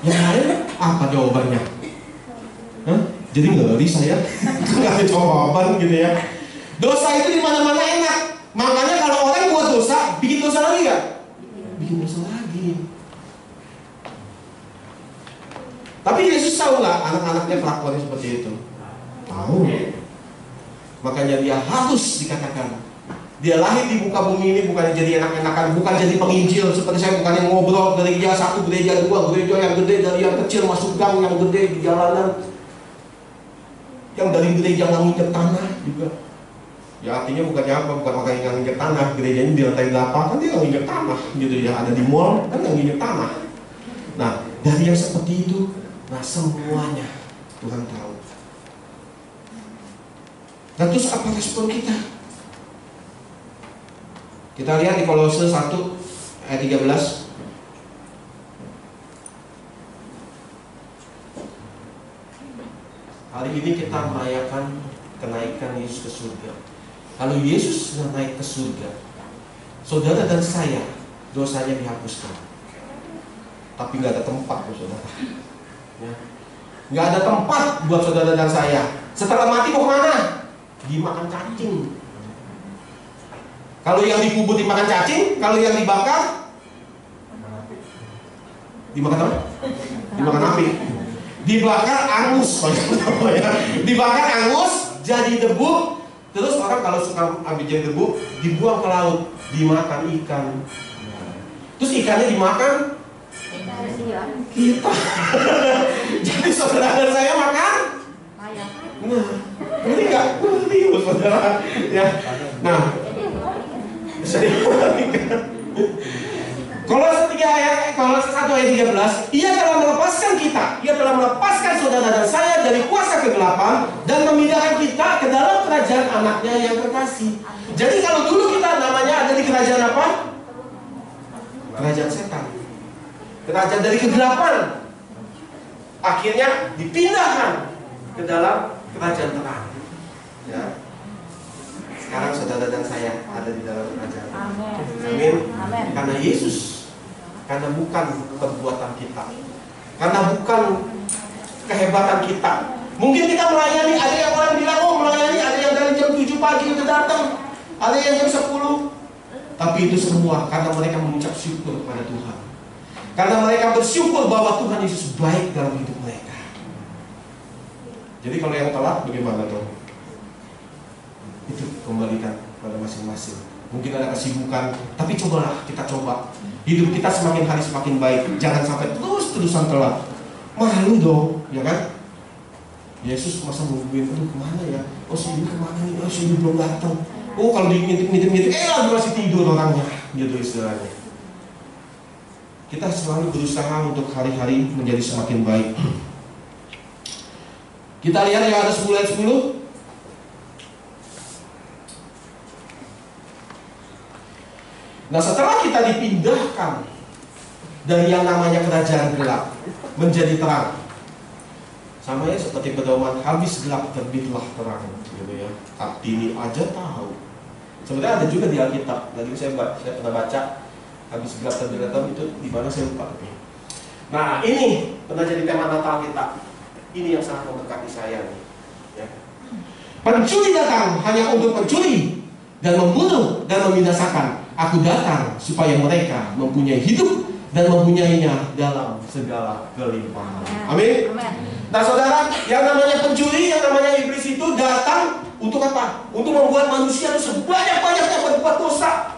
Yang lain apa jawabannya? Hah? Jadi ngeri saya. Nggak ada jawaban gitu ya. Dosa itu di mana-mana enak. Makanya kalau orang buat dosa, bikin dosa lagi nggak? Bikin dosa lagi. Tapi Yesus tahu nggak anak-anaknya kelakuannya seperti itu? Tahu. Makanya Dia harus dikatakan. Dia lahir di muka bumi ini bukan jadi enak-enakan, bukan jadi penginjil seperti saya, bukan yang ngobrol dari gereja satu, gereja dua, gereja yang gede, dari yang kecil masuk gang yang gede di jalanan, yang dari gereja yang nginjek tanah juga. Ya artinya bukannya apa, bukan orang yang nginjek tanah, gerejanya di lantai 8 kan dia nginjek tanah gitu ya, ada di mall kan yang nginjek tanah. Nah dari yang seperti itu, nah semuanya Tuhan tahu. Nah terus apa respon kita? Kita lihat di Kolose 1 ayat 13. Hari ini kita merayakan kenaikan Yesus ke surga. Kalau Yesus sudah naik ke surga, saudara dan saya dosanya dihapuskan. Tapi nggak ada tempat buat saudara. Ya. Nggak ada tempat buat saudara dan saya. Setelah mati mau kemana? Dimakan cacing. Kalau yang dikubur dimakan cacing, kalau yang dibakar dimakan apa? Dimakan api. Dibakar angus, dibakar angus jadi debu. Terus orang kalau suka ambil jadi debu, dibuang ke laut, dimakan ikan. Terus ikannya dimakan kita. Jadi saudara saya makan. Nah, ini nggak ngerti saudara. Ya, nah. Kolose 1 ayat 13, Ia telah melepaskan kita, Ia telah melepaskan saudara dan saya dari kuasa kegelapan dan memindahkan kita ke dalam kerajaan anaknya yang terkasih. Jadi kalau dulu kita namanya ada di kerajaan apa? Kerajaan setan, kerajaan dari kegelapan, akhirnya dipindahkan ke dalam kerajaan terang. Ya. Sekarang saudara dan saya ada di dalam kerajaan. Amin. Karena Yesus, karena bukan perbuatan kita, karena bukan kehebatan kita. Mungkin kita melayani, ada yang orang bilang, oh melayani, ada yang dari jam 7 pagi udah datang, ada yang jam 10. Tapi itu semua karena mereka mengucap syukur kepada Tuhan. Karena mereka bersyukur bahwa Tuhan Yesus baik dalam hidup mereka. Jadi kalau yang telat bagaimana tuh? Itu kembalikan pada masing-masing. Mungkin ada kesibukan, tapi cobalah kita coba. Hidup kita semakin hari semakin baik. Jangan sampai terus-terusan telat. Malu dong, ya kan? Yesus masa nungguin, aduh kemana ya? Oh si ini kemana nih? Oh si ini belum datang. Oh kalau ngintip-ngintip, lagi masih tidur orangnya. Gitu istilahnya. Kita selalu berusaha untuk hari-hari menjadi semakin baik. Kita lihat Yohanes 10 ayat 10. Nah, setelah kita dipindahkan dari yang namanya kerajaan gelap menjadi terang, sama ya seperti pedoman, habis gelap terbitlah terang, gitu ya. Kartini aja tahu. Sebenarnya ada juga di Alkitab. Tadi saya pernah baca, habis gelap terbitlah terang itu di mana saya lupa. Nah, ini pernah jadi tema Natal kita. Ini yang sangat memberkati saya nih. Ya. Pencuri datang hanya untuk mencuri dan membunuh dan membinasakan. Aku datang supaya mereka mempunyai hidup dan mempunyainya dalam segala kelimpahan. Amin. Nah, saudara, yang namanya pencuri, yang namanya iblis itu datang untuk apa? Untuk membuat manusia itu sebanyak-banyaknya berbuat dosa.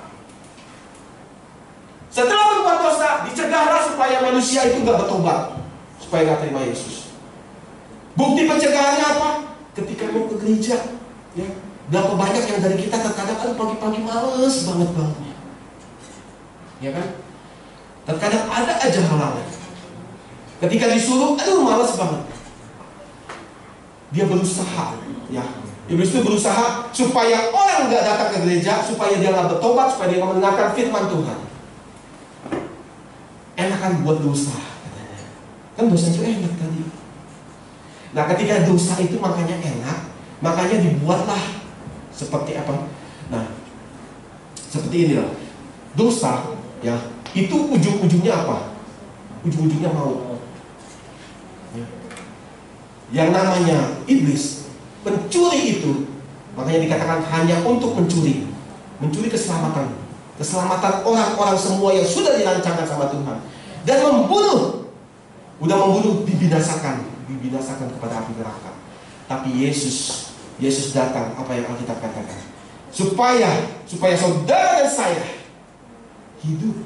Setelah berbuat dosa, dicegahlah supaya manusia itu nggak bertobat, supaya nggak terima Yesus. Bukti pencegahannya apa? Ketika mau ke gereja, ya, berapa banyak yang dari kita terkadang pagi-pagi males banget bangunnya, ya kan? Terkadang ada aja halangan. Ketika disuruh, aduh males banget. Dia berusaha, ya. Iblis itu berusaha supaya orang nggak datang ke gereja, supaya dia nggak bertobat, supaya dia nggak mendengarkan firman Tuhan. Enakan buat dosa, katanya. Kan dosa itu enak tadi. Nah, ketika dosa itu makanya enak, makanya dibuatlah seperti apa? Nah, seperti inilah. Dosa, ya, itu ujung-ujungnya apa? Ujung-ujungnya maut. Ya. Yang namanya iblis, pencuri itu, makanya dikatakan hanya untuk mencuri. Mencuri keselamatan. Keselamatan orang-orang semua yang sudah dirancangkan sama Tuhan. Dan membunuh. Udah membunuh, dibinasakan kepada api neraka. Tapi Yesus datang, apa yang Alkitab katakan, supaya saudara dan saya hidup.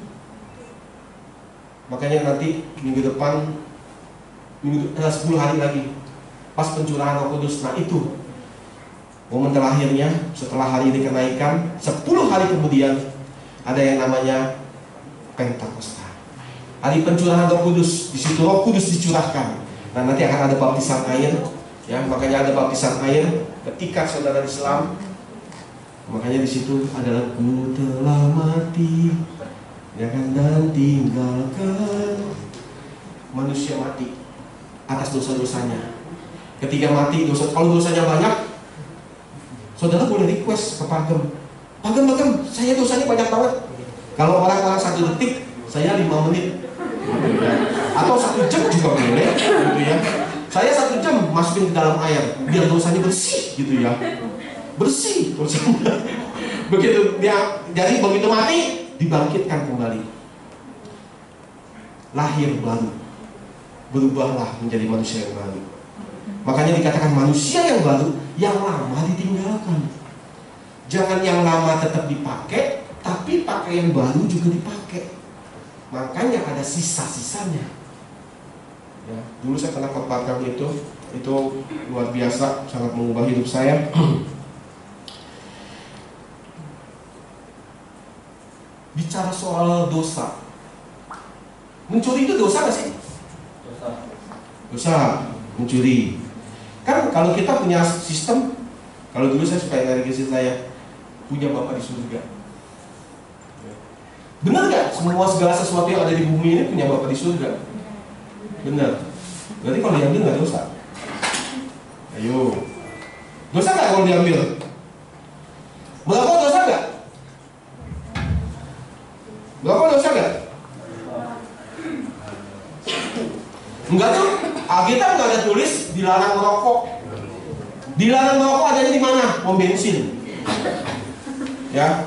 Makanya nanti minggu depan 10 hari lagi pas pencurahan Roh Kudus. Nah, itu momen terakhirnya setelah hari ini kenaikan. 10 hari kemudian ada yang namanya Pentakosta, hari pencurahan Roh Kudus. Di situ Roh Kudus dicurahkan. Nah, nanti akan ada baptisan air, ya. Makanya ada baptisan air ketika saudara Islam. Makanya di situ adalah ku telah mati, ya kan, dan tinggalkan. Manusia mati atas dosa-dosanya. Ketika mati dosa, kalau dosanya banyak, saudara boleh request ke Pagem, saya dosanya banyak banget. Kalau orang-orang 1 detik, saya 5 menit, atau 1 jam juga boleh, gitu ya. Saya 1 jam masukin ke dalam air, biar dosanya bersih, gitu ya. Bersih dosanya. Begitu dia, jadi begitu mati, dibangkitkan kembali. Lahir baru, berubahlah menjadi manusia yang baru. Makanya dikatakan manusia yang baru, yang lama ditinggalkan. Jangan yang lama tetap dipakai, tapi pakaian baru juga dipakai. Makanya ada sisa-sisanya. Ya, dulu saya pernah khotbahkan itu luar biasa, sangat mengubah hidup saya. Bicara soal dosa, mencuri itu dosa nggak sih? Dosa, mencuri. Kan kalau kita punya sistem, kalau dulu saya suka dari istri saya, punya Bapa di surga. Benar nggak? Segala sesuatu yang ada di bumi ini punya Bapa di surga. Benar. Berarti kalau diambil nggak dosa? Ayo, dosa nggak kalau diambil? Merokok dosa nggak? Merokok dosa nggak? Enggak tuh. Alkitab nggak ada tulis dilarang merokok. Dilarang merokok adanya di mana? Pom bensin. Ya.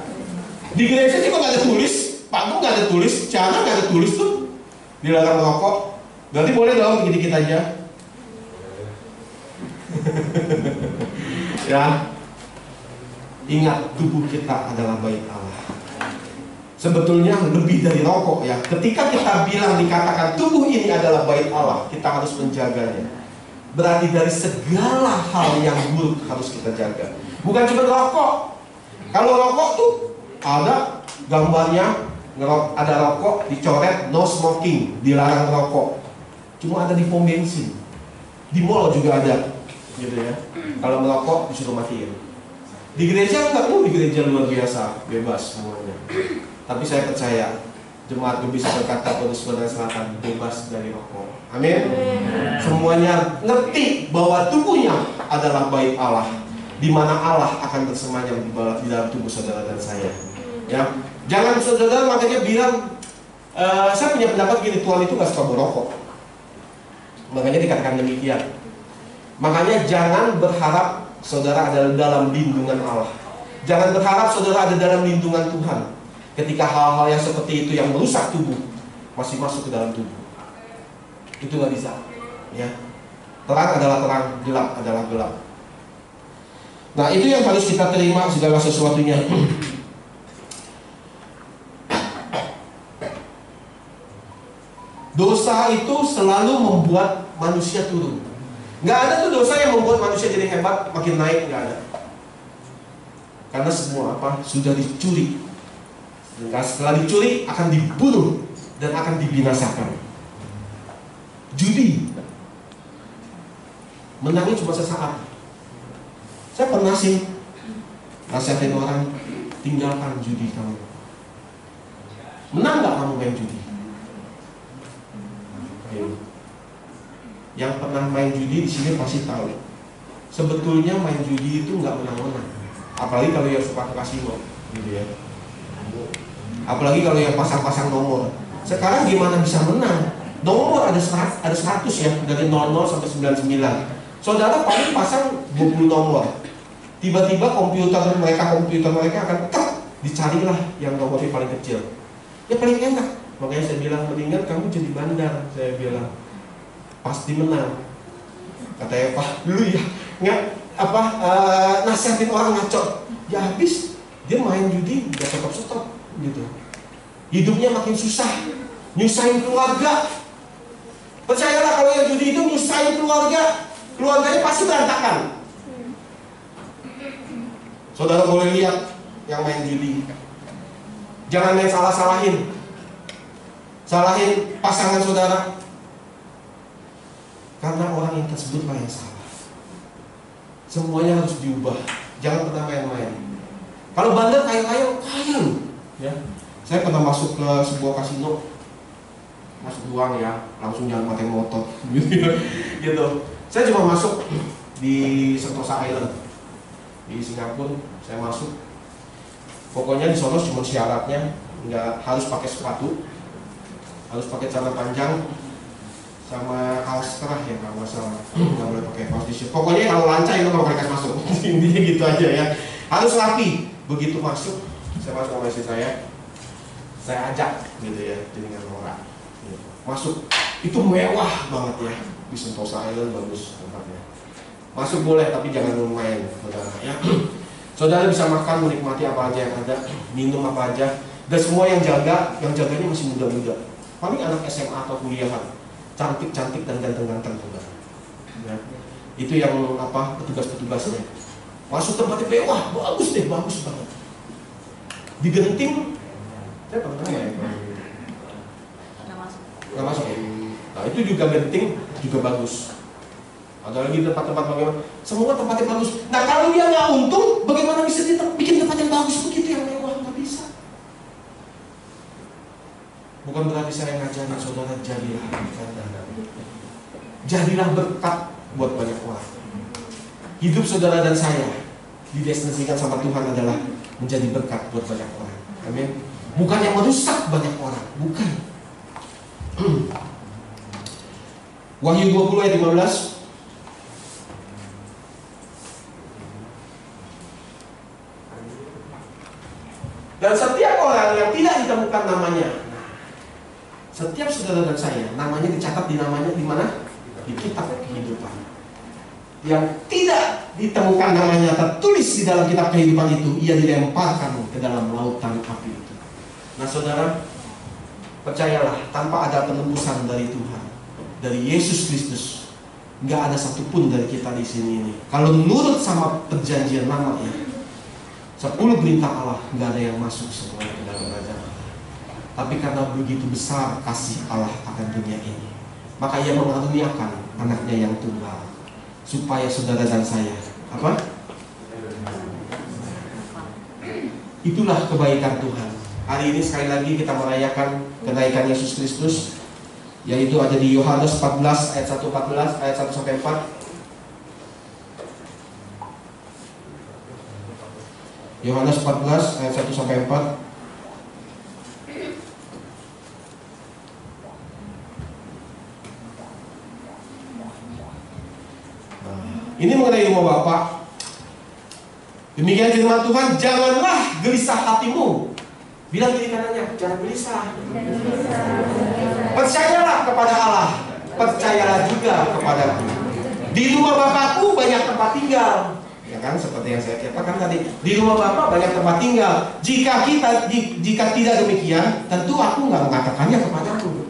Di gereja juga nggak ada tulis. Panggung nggak ada tulis, cara nggak ada tulis tuh dilarang merokok. Berarti boleh dong dikit-dikit aja. Ya, ingat tubuh kita adalah bait Allah. Sebetulnya lebih dari rokok, ya. Ketika kita bilang dikatakan tubuh ini adalah bait Allah, kita harus menjaganya. Berarti dari segala hal yang buruk harus kita jaga. Bukan cuma rokok. Kalau rokok tuh ada gambarnya. Ada rokok dicoret no smoking, dilarang rokok. Cuma ada di pom bensin, di mall juga ada, gitu ya. Kalau merokok disuruh matiin. Di gereja enggak, di gereja luar biasa, bebas semuanya. Tapi saya percaya jemaat bisa berkata pada saudara selatan bebas dari rokok. Amin. Semuanya ngerti bahwa tubuhnya adalah bait Allah, di mana Allah akan bersemayam di dalam tubuh saudara dan saya. Ya, jangan saudara makanya bilang, saya punya pendapat gini, Tuhan itu gak suka merokok. Makanya dikatakan demikian. Makanya jangan berharap saudara ada dalam lindungan Allah. Jangan berharap saudara ada dalam lindungan Tuhan ketika hal-hal yang seperti itu yang merusak tubuh masih masuk ke dalam tubuh. Itu gak bisa. Ya, terang adalah terang, gelap adalah gelap. Nah, itu yang harus kita terima segala sesuatunya. Dosa itu selalu membuat manusia turun. Nggak ada tuh dosa yang membuat manusia jadi hebat, makin naik, nggak ada. Karena semua sudah dicuri. Dan setelah dicuri akan dibunuh dan akan dibinasakan. Judi, menangnya cuma sesaat. Saya pernah sih nasihatin orang, tinggalkan judi kamu. Menang nggak kamu main judi? Yang pernah main judi di sini pasti tahu. Sebetulnya main judi itu nggak menang-menang. Apalagi kalau yang suka kasino, gitu ya. Apalagi kalau yang pasang-pasang nomor. Sekarang gimana bisa menang? Nomor ada 100 ya, dari 00 sampai 99. Saudara paling pasang 20 nomor. Tiba-tiba komputer mereka akan dicarilah yang nomornya paling kecil. Ya paling enak. Makanya saya bilang mendingan kamu jadi bandar, saya bilang. Pasti menang. Kata Eva dulu ya, nasihatin orang ngaco. Ya habis dia main judi udah stop gitu. Hidupnya makin susah, nyusahin keluarga. Percayalah kalau yang judi itu nyusahin keluarganya pasti berantakan. Saudara boleh lihat yang main judi, jangan main salahin pasangan saudara. Karena orang yang tersebutlah yang salah. Semuanya harus diubah. Jangan pernah main-main. Kalau bandar kaya loh. Ya. Saya pernah masuk ke sebuah kasino, masuk uang ya, langsung jangan pakai motor. Gitu. Saya cuma masuk di Sentosa Island di Singapura. Saya masuk. Pokoknya di sono cuma syaratnya nggak harus pakai sepatu, harus pakai celana panjang, sama kaos kerah ya kalau nggak salah, nggak boleh pakai kaos t-shirt. Pokoknya kalau lancar itu kalau mereka masuk, intinya gitu aja ya. Harus rapi. Begitu masuk, saya masuk sama istri saya ajak gitu ya, dengan orang gitu. Masuk, itu mewah banget ya, di Sentosa Island bagus tempatnya. Masuk boleh tapi jangan main, saudara ya. Saudara bisa makan, menikmati apa aja yang ada, minum apa aja, dan semua yang jaganya masih muda-muda. Paling anak SMA atau kuliahan. Cantik-cantik dan ganteng-ganteng juga. Ya. Itu yang petugas-petugasnya. Masuk tempatnya mewah, bagus banget. Digenting, saya pernah ya? Nggak masuk ya? Nah itu juga genting, juga bagus. Ada lagi tempat-tempat bagaimana? Semua tempatnya bagus. Nah kalau dia nggak untung, bagaimana bisa bikin tempat yang bagus begitu yang mewah? Nggak bisa. Bukan berarti saya ngajarin saudara jadilah berkat buat banyak orang. Hidup saudara dan saya didestinasikan sama Tuhan adalah menjadi berkat buat banyak orang. Amin. Bukan yang merusak banyak orang, bukan. Wahyu 20 ayat 15. Dan setiap orang yang tidak ditemukan namanya, setiap saudara dan saya, namanya dicatat di mana? Di kitab kehidupan. Yang tidak ditemukan namanya tertulis di dalam kitab kehidupan itu, ia dilemparkan ke dalam lautan api itu. Nah saudara, percayalah, tanpa ada penebusan dari Tuhan, dari Yesus Kristus, nggak ada satupun dari kita di sini ini. Kalau nurut sama perjanjian lama ya, 10 perintah Allah, nggak ada yang masuk semuanya ke dalam kerajaan Allah. Tapi karena begitu besar kasih Allah akan dunia ini, maka ia mengaruniakan anaknya yang tunggal, supaya saudara dan saya itulah kebaikan Tuhan. Hari ini sekali lagi kita merayakan kenaikan Yesus Kristus, yaitu ada di Yohanes 14 ayat 1 sampai 4. Yohanes 14 ayat 1 sampai 4. Ini mengenai rumah Bapa. Demikian firman Tuhan, janganlah gelisah hatimu. Bilang diri kanannya, jangan gelisah. Percayalah kepada Allah, percayalah juga kepadaku. Di rumah Bapakku banyak tempat tinggal. Ya kan, seperti yang saya katakan tadi, di rumah Bapa banyak tempat tinggal. Jika tidak demikian, tentu aku nggak mengatakannya kepadaku.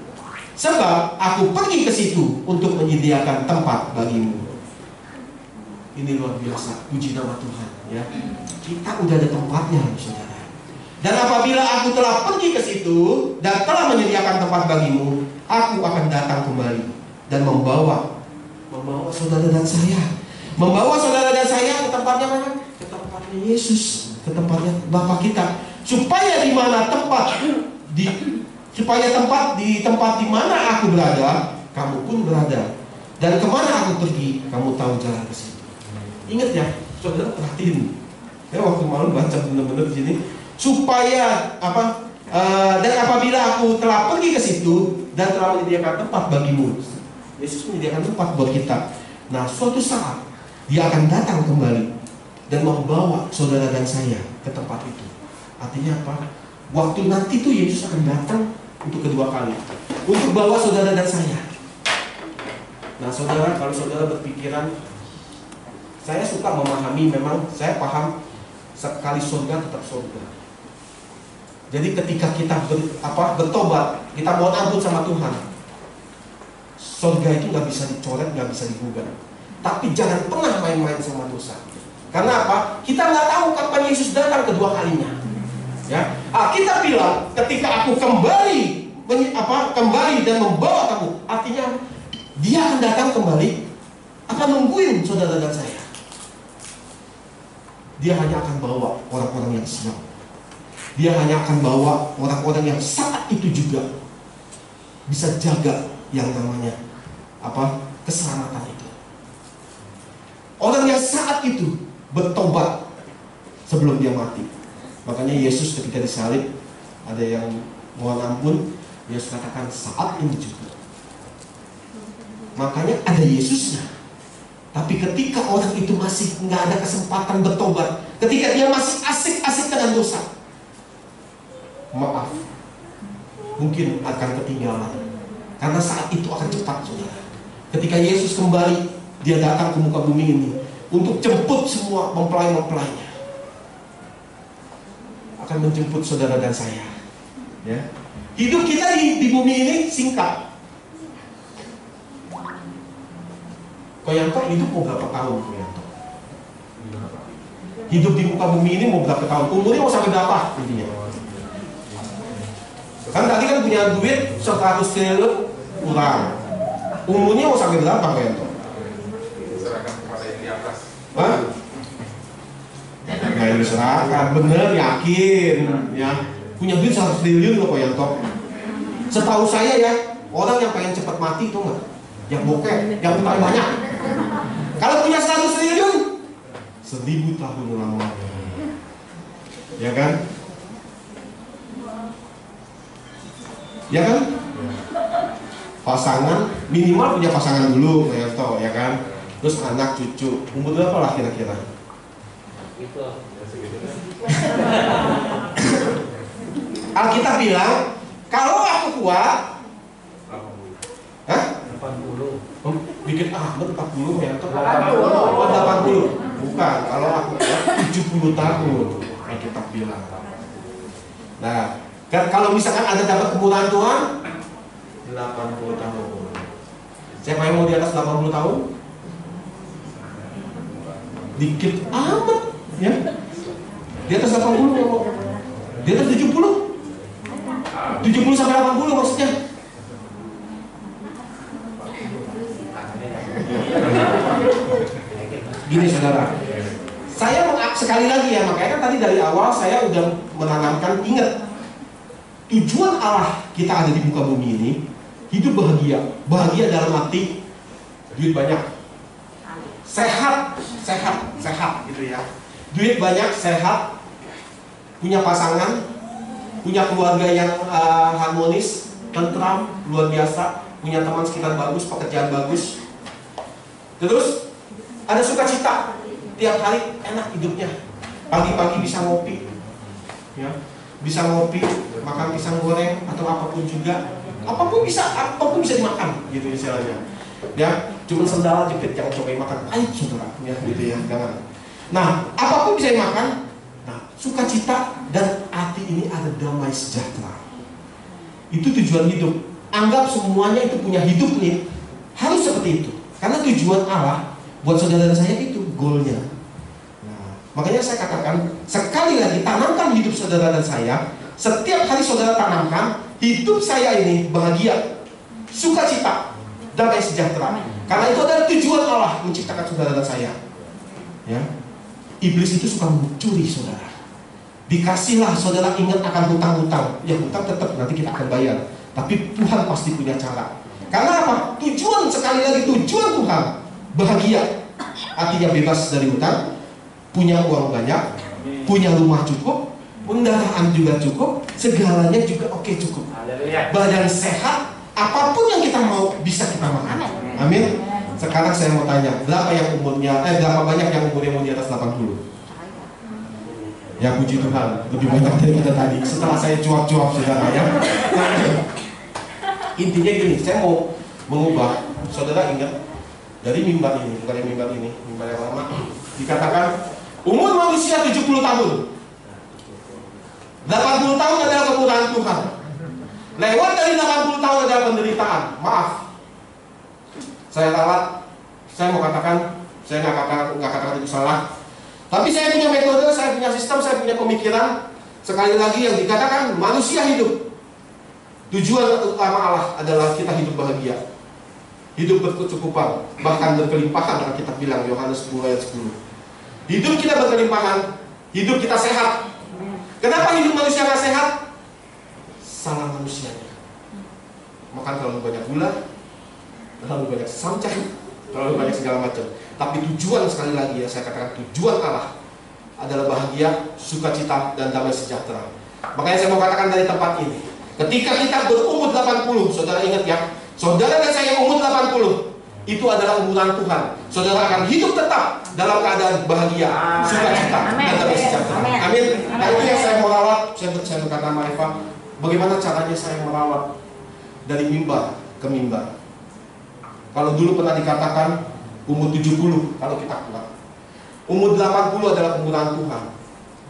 Sebab aku pergi ke situ untuk menyediakan tempat bagimu. Ini luar biasa, puji nama Tuhan, ya. Kita udah ada tempatnya, saudara. Dan apabila aku telah pergi ke situ dan telah menyediakan tempat bagimu, aku akan datang kembali dan membawa saudara dan saya, ke tempatnya mana? Ke tempatnya Yesus, ke tempatnya Bapa kita, supaya di tempat di mana aku berada, kamu pun berada. Dan kemana aku pergi, kamu tahu jalan ke situ. Ingat ya, saudara, perhatiin. Ya, waktu malam baca benar-benar di sini. Supaya dan apabila aku telah pergi ke situ dan telah menyediakan tempat bagimu. Yesus menyediakan tempat buat kita. Nah, suatu saat Dia akan datang kembali dan membawa saudara dan saya ke tempat itu. Artinya apa? Waktu nanti tuh Yesus akan datang untuk kedua kali, untuk bawa saudara dan saya. Nah, saudara, kalau saudara berpikiran, saya suka memahami, memang saya paham sekali surga tetap surga. Jadi ketika kita bertobat, kita mohon ampun sama Tuhan, surga itu nggak bisa dicoret, nggak bisa digugat. Tapi jangan pernah main-main sama dosa. Karena apa? Kita nggak tahu kapan Yesus datang kedua kalinya. Ya, kita bilang ketika aku kembali dan membawa kamu, artinya Dia akan datang kembali, akan nungguin saudara dan saya. Dia hanya akan bawa orang-orang yang siap. Dia hanya akan bawa orang-orang yang saat itu juga bisa jaga yang namanya keselamatan itu. Orang yang saat itu bertobat sebelum dia mati. Makanya Yesus ketika disalib, ada yang mohon ampun, Yesus katakan saat ini juga. Makanya ada Yesusnya. Tapi ketika orang itu masih nggak ada kesempatan bertobat, ketika dia masih asik-asik dengan dosa, maaf, mungkin akan ketinggalan. Karena saat itu akan cepat, saudara. Ketika Yesus kembali, Dia datang ke muka bumi ini untuk jemput semua mempelai-mempelainya. Akan menjemput saudara dan saya. Ya. Hidup kita di bumi ini singkat. Koyanto hidup mau berapa tahun, Koyanto? Hidup di muka bumi ini mau berapa tahun? Umurnya mau sampai berapa intinya? Kan tadi kan punya duit 100 triliun kurang. Umurnya mau sampai berapa, Koyanto? Serahkan kepada yang di atas. Hah? Nggak diserahkan, bener, yakin ya. Punya duit 100 triliun loh, Koyanto. Setahu saya ya, orang yang pengen cepat mati itu enggak, yang bokeh, yang utang banyak. Kalau punya 100 triliun, 1000 tahun lamanya. Ya kan? Ya kan? Pasangan, minimal punya pasangan dulu, Koyanto, ya kan? Terus anak, cucu, umur berapa lah kira-kira? Gitu. Alkitab bilang, kalau aku kuat, 80. bikin amat 40 ya, 80. 80. Bukan, kalau aku kuat 70 tahun, Alkitab bilang. Nah, kalau misalkan ada dapat kemurahan Tuhan, 80 tahun. Siapa yang mau di atas 80 tahun? Dikit amat, ya. Di atas 80 mau. Di atas 70. 70 sampai 80 maksudnya. Gini saudara, saya sekali lagi ya, makanya kan tadi dari awal saya udah menanamkan, ingat, tujuan Allah kita ada di muka bumi ini, hidup bahagia. Bahagia dalam arti duit banyak, sehat gitu ya. Duit banyak, sehat, punya pasangan, punya keluarga yang harmonis, tentram, luar biasa, punya teman sekitar bagus, pekerjaan bagus. Terus ada sukacita, tiap hari enak hidupnya. Pagi-pagi bisa ngopi, ya, bisa ngopi, makan pisang goreng atau apapun juga, apapun bisa dimakan, gitu istilahnya. Ya, cuma sendal jepit, jangan coba makan air saudara, ya, gitu ya, jangan. Nah, apapun bisa dimakan. Nah, sukacita dan hati ini ada damai sejahtera. Itu tujuan hidup. Anggap semuanya itu punya hidup nih, harus seperti itu. Karena tujuan Allah buat saudara dan saya itu goalnya. Nah, makanya saya katakan sekali lagi, tanamkan hidup saudara dan saya. Setiap hari saudara tanamkan hidup saya ini bahagia, sukacita, damai sejahtera. Karena itu adalah tujuan Allah menciptakan saudara dan saya. Ya, iblis itu suka mencuri saudara. Dikasihlah saudara ingat akan hutang-hutang. Ya, hutang tetap nanti kita akan bayar. Tapi Tuhan pasti punya cara. Karena apa? Tujuan, sekali lagi, tujuan Tuhan bahagia. Artinya bebas dari hutang, punya uang banyak, punya rumah cukup, kendaraan juga cukup, segalanya juga oke, cukup. Badan sehat, apapun yang kita mau bisa kita makan. Amin. Sekarang saya mau tanya, berapa banyak yang umurnya mau di atas 80? Ya, puji Tuhan, lebih banyak daripada tadi. Setelah saya cuap-cuap saudara ya. Intinya gini, saya mau mengubah. Saudara ingat dari mimbar ini, bukan yang mimbar ini, mimbar yang lama, dikatakan umur manusia 70 tahun. 80 tahun adalah kemurahan Tuhan. Lewat dari 80 tahun adalah penderitaan. Maaf, saya ralat. Saya mau katakan, saya nggak katakan itu salah. Tapi saya punya metode, saya punya sistem, saya punya pemikiran. Sekali lagi yang dikatakan manusia hidup. Tujuan utama Allah adalah kita hidup bahagia, hidup berkecukupan, bahkan berkelimpahan. Alkitab bilang, Yohanes 10 ayat 10. Hidup kita berkelimpahan, hidup kita sehat. Kenapa hidup manusia nggak sehat? Salah manusianya. Makan terlalu banyak gula, terlalu banyak santan, terlalu banyak segala macam. Tapi tujuan, sekali lagi ya, saya katakan tujuan Allah adalah bahagia, sukacita, dan damai sejahtera. Makanya saya mau katakan dari tempat ini, ketika kita berumur 80, saudara ingat ya, saudara dan saya umur 80, itu adalah umuran Tuhan. Saudara akan hidup tetap dalam keadaan bahagia, sukacita, dan damai sejahtera. Amin. Nah, itu yang saya mau rawat. Saya berkata sama Eva, bagaimana caranya saya merawat dari mimbar ke mimbar. Kalau dulu pernah dikatakan umur 70 kalau kita kuat. Umur 80 adalah kemurahan Tuhan.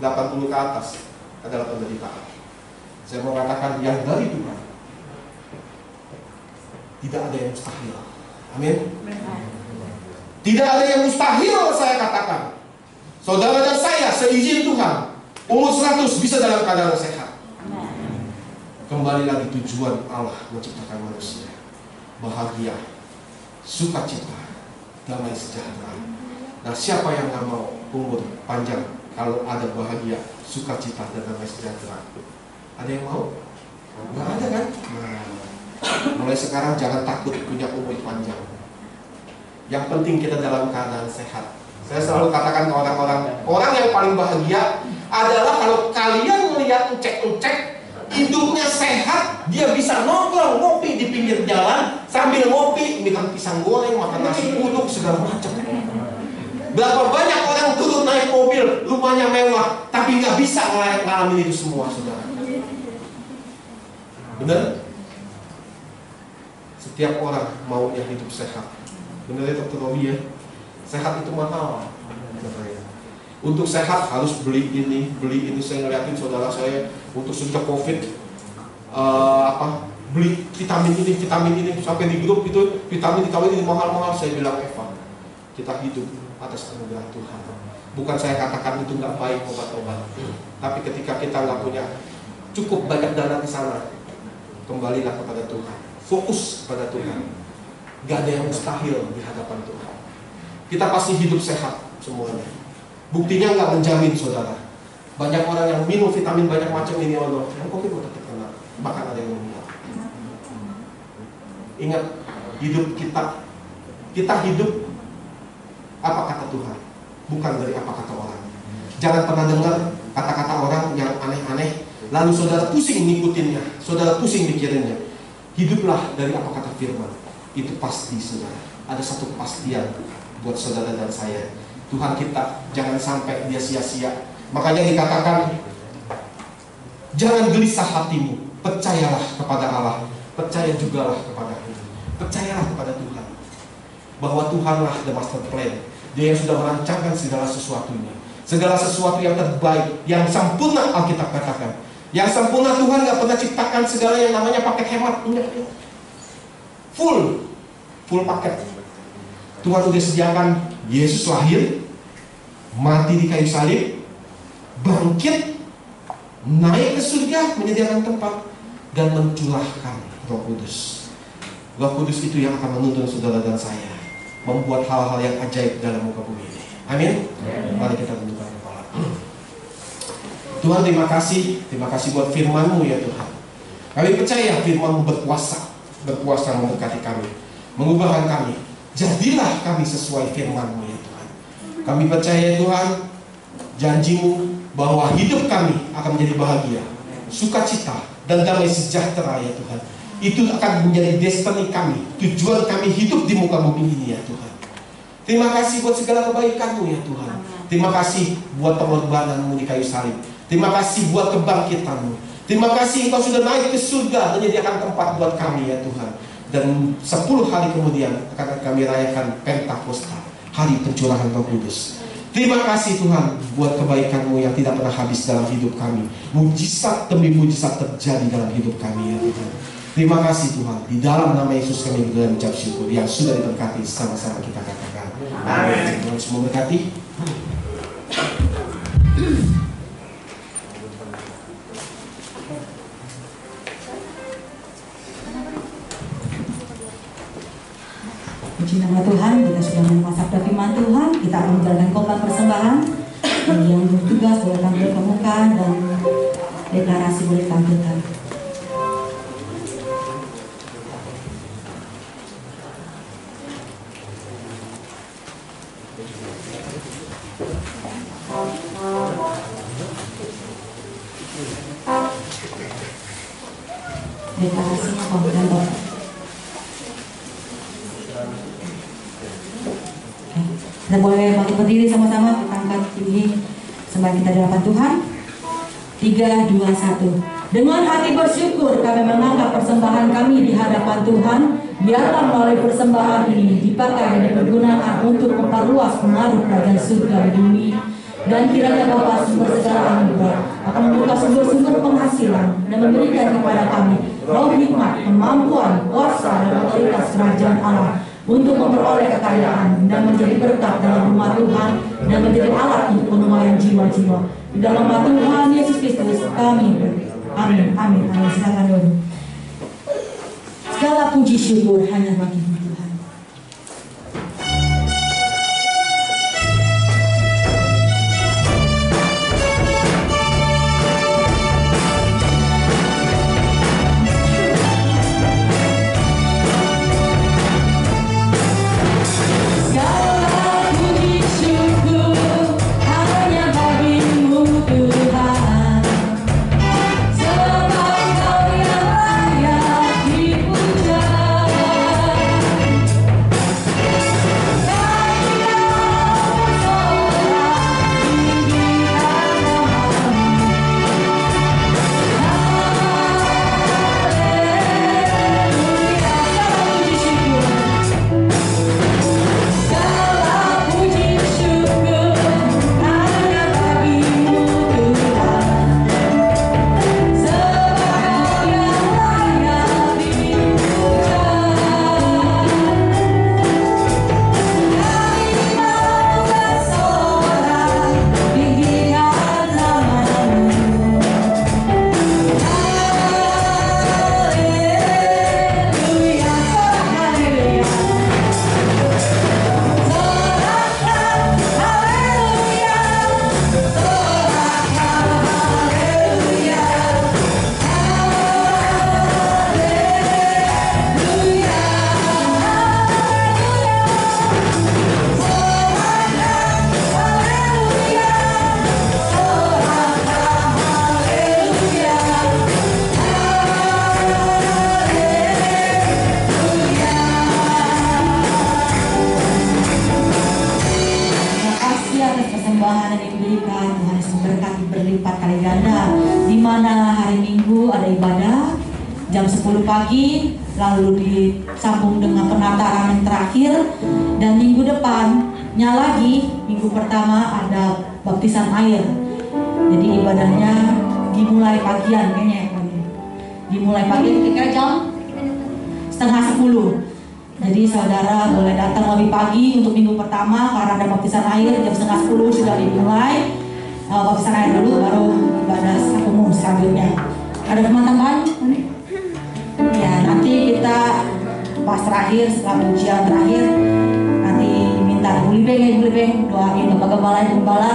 80 ke atas adalah penderitaan. Saya mau katakan yang dari Tuhan tidak ada yang mustahil. Amin. Tidak ada yang mustahil, saya katakan. Saudara dan saya seizin Tuhan umur 100 bisa dalam keadaan sehat. Kembali lagi tujuan Allah menciptakan manusia. Bahagia, sukacita, damai sejahtera. Nah, siapa yang gak mau umur panjang kalau ada bahagia, sukacita, dan damai sejahtera? Ada yang mau? Gak ada kan? Nah, mulai sekarang jangan takut punya umur panjang. Yang penting kita dalam keadaan sehat. Saya selalu katakan ke orang-orang, orang yang paling bahagia adalah kalau kalian melihat cek hidupnya sehat, dia bisa nongkrong ngopi di pinggir jalan sambil ngopi, makan pisang goreng, makan nasi uduk, segala macam. Berapa banyak orang turun naik mobil, rumahnya mewah, tapi nggak bisa ngalamin itu semua, saudara. Benar? Setiap orang maunya hidup sehat. Benar ya, Dr. Robi ya? Sehat itu mahal. Untuk sehat harus beli ini. Saya ngeliatin saudara saya untuk sejak COVID, beli vitamin ini sampai di grup itu vitamin ini mahal-mahal. Saya bilang, Eva, kita hidup atas anugerah Tuhan. Bukan saya katakan itu nggak baik obat-obat, tapi ketika kita nggak punya cukup banyak dana ke sana, kembalilah kepada Tuhan, fokus kepada Tuhan. Gak ada yang mustahil di hadapan Tuhan. Kita pasti hidup sehat semuanya. Buktinya nggak menjamin, saudara. Banyak orang yang minum vitamin banyak macam ini, yang COVID tetap kena. bahkan ada yang meninggal. Ingat, hidup kita hidup apa kata Tuhan, bukan dari apa kata orang. Jangan pernah dengar kata-kata orang yang aneh-aneh, lalu saudara pusing ngikutinnya, saudara pusing mikirinnya. Hiduplah dari apa kata firman. Itu pasti, saudara. Ada satu kepastian buat saudara dan saya. Tuhan kita jangan sampai dia sia-sia. Makanya dikatakan, jangan gelisah hatimu, percayalah kepada Allah, percaya jugalah kepada Tuhan. Percayalah kepada Tuhan bahwa Tuhanlah the master plan. Dia yang sudah merancangkan segala sesuatunya, segala sesuatu yang terbaik, yang sempurna. Alkitab katakan, yang sempurna. Tuhan gak pernah ciptakan segala yang namanya paket hemat. Ingat, full paket. Tuhan sudah sediakan Yesus lahir, mati di kayu salib, bangkit, naik ke surga, menyediakan tempat, dan mencurahkan Roh Kudus. Roh Kudus itu yang akan menuntun saudara dan saya, membuat hal-hal yang ajaib dalam muka bumi ini. Amin. Mari kita tundukkan kepala. Tuhan, terima kasih buat firman-Mu ya Tuhan. Kami percaya firman-Mu berkuasa memberkati kami, mengubahkan kami. Jadilah kami sesuai firman-Mu ya Tuhan. Kami percaya Tuhan, janji-Mu bahwa hidup kami akan menjadi bahagia, sukacita, dan damai sejahtera ya Tuhan. Itu akan menjadi destiny kami, tujuan kami hidup di muka bumi ini ya Tuhan. Terima kasih buat segala kebaikan-Mu ya Tuhan. Terima kasih buat pengorbanan-Mu di kayu salib. Terima kasih buat kebangkitan-Mu. Terima kasih Engkau sudah naik ke surga, menyediakan tempat buat kami ya Tuhan. Dan 10 hari kemudian akan kami rayakan Pentakosta, hari pencurahan Roh Kudus. Terima kasih Tuhan buat kebaikan-Mu yang tidak pernah habis dalam hidup kami. Mujizat demi mujizat terjadi dalam hidup kami ya Tuhan. Terima kasih Tuhan. Di dalam nama Yesus kami berdoa mengucap syukur. Yang sudah diberkati sama-sama kita katakan amin. Tuhan semua berkati. Puji nama Tuhan, kita sudah memasak firman Tuhan. Kita akan menjalankan khotbah persembahan. Yang bertugas boleh tampil ke muka dan deklarasi boleh tampilkan. Deklarasinya pemberian doa. Kita boleh bangkit berdiri sama-sama, kita angkat tinggi sembah kita di hadapan Tuhan. 3, 2, 1. Dengan hati bersyukur kami mengangkat persembahan kami di hadapan Tuhan. Biarlah melalui persembahan ini dipakai dan dipergunakan untuk memperluas pengaruh kerajaan surga di bumi. Dan kiranya Bapa sumber segala anugerah akan membuka sumber-sumber penghasilan dan memberikan kepada kami roh hikmat, kemampuan, kuasa dan otoritas kerajaan Allah untuk memperoleh kekayaan dan menjadi berkat dalam rumah Tuhan dan menjadi alat untuk penuaian jiwa-jiwa. Di dalam nama Tuhan Yesus Kristus kami amin, amin, amin. Silakan dulu. Segala puji syukur hanya bagi Tuhan. Sebab Kau yang layak dipuja. persembahan yang diberikan Tuhan Yesus berkati berlipat kali ganda. Di mana hari Minggu ada ibadah jam 10 pagi, lalu disambung dengan penataran yang terakhir, dan minggu depannya lagi, minggu pertama ada baptisan air. Jadi ibadahnya dimulai pagian kayaknya, dimulai pagi kira-kira jam setengah 10. Jadi saudara boleh datang lebih pagi untuk minggu pertama karena ada baptisan air jam setengah 10 sudah dimulai. Baptisan air dulu baru ibadah umum selanjutnya. Ada teman tambahan? Ya, nanti kita pas terakhir setelah ujian terakhir nanti diminta Ibu Libeng doain Bapak Gembala Ibu Gembala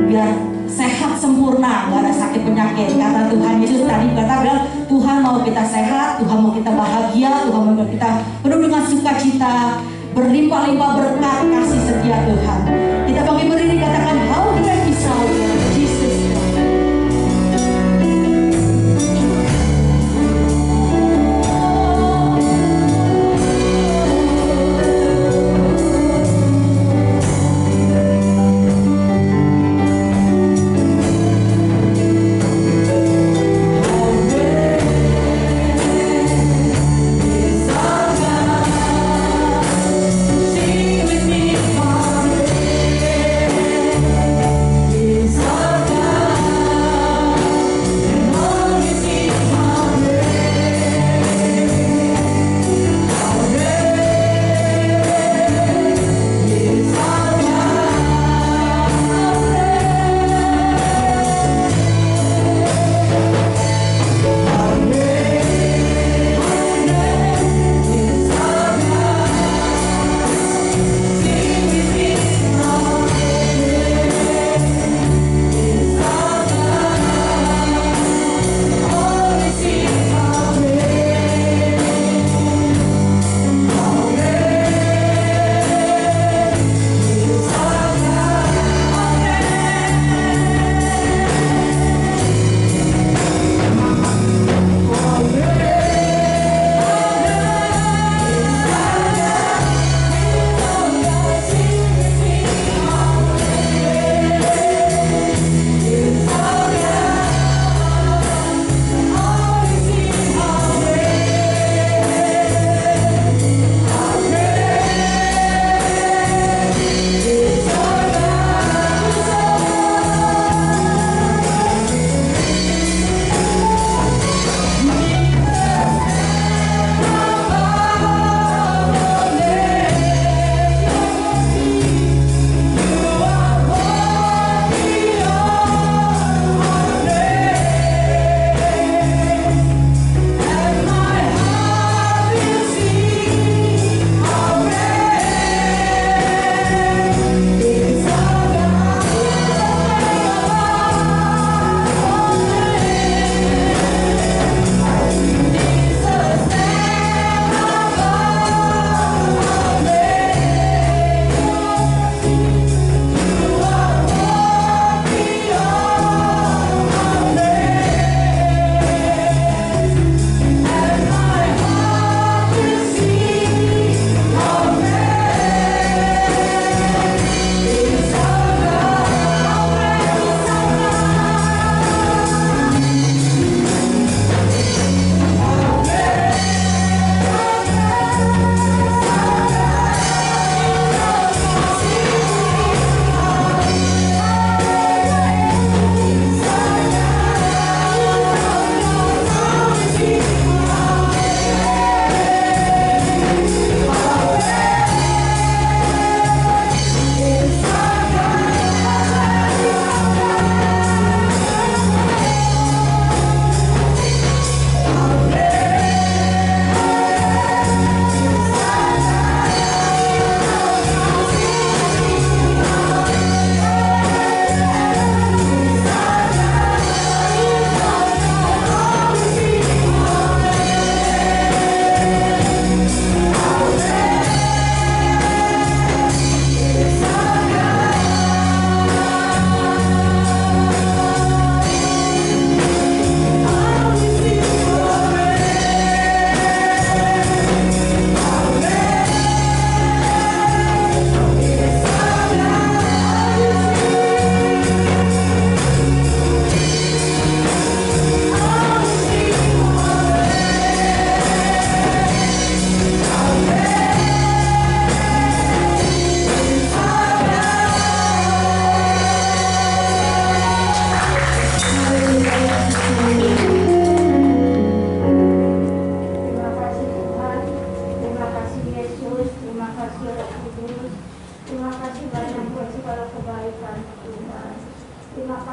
biar sehat sempurna, gak ada sakit penyakit. Karena Tuhan Yesus tadi bilang Tuhan mau kita sehat, Tuhan mau kita bahagia, Tuhan mau kita penuh dengan sukacita, berlimpah-limpah berkat kasih setia Tuhan. Kita bangkit berdiri katakan how great is our Jesus. Sing with me, Father.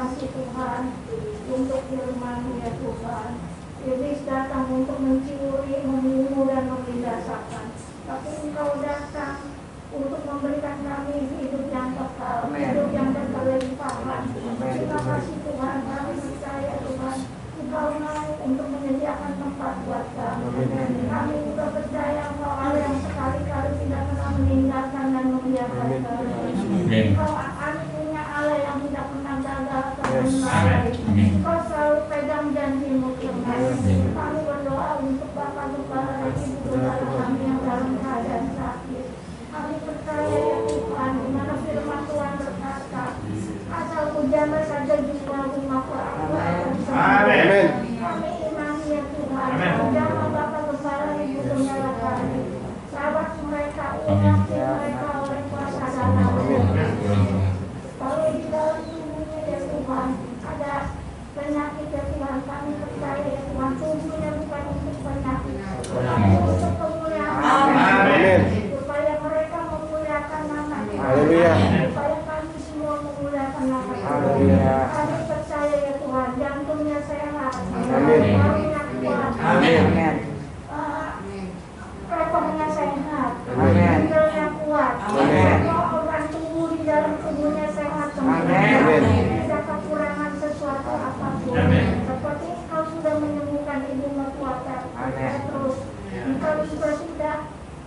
kasih Tuhan untuk firman ya Tuhan. Iblis datang untuk mencuri, membunuh dan membinasakan. Tapi Engkau datang untuk memberikan kami hidup yang kekal, hidup yang berkelimpahan. Terima kasih Tuhan, kami percaya Tuhan, Engkau mau untuk menyediakan tempat buat kami. Kami juga percaya Engkau Allah yang sekali-kali tidak pernah meninggalkan dan membiarkan kami. Engkau punya Allah yang tidak pernah gagal atau menyalahi. Engkau selalu pegang janji-Mu Tuhan. Kami berdoa untuk Bapak Gembala Ibu Gembala kami yang dalam keadaan sakit. Kami percaya ya Tuhan, di mana firman Tuhan berkata, asal hujannya saja jumlah rumah Amin. Kami imani ya Tuhan, jamah Bapak Gembala Ibu Gembala kami, sahabat mereka, umat mereka oleh kuasa dan nama. Kalau di dalam tubuhnya ya Tuhan, ada penyakit ya Tuhan, kami percaya ya Tuhan, tubuhnya bukan untuk penyakit, tapi untuk kemuliaan. Amin. Supaya mereka memuliakan nama Tuhan. Supaya kami semua memuliakan nama Tuhan. Kami percaya ya Tuhan, jantungnya sehat, parunya kuat, rekomnya sehat, ginjalnya kuat, semua organ tubuh di dalam tubuhnya sehat semua. Tidak kekurangan sesuatu apapun. Seperti Engkau sudah menyembuhkan ibu mertua Petrus, Engkau juga sudah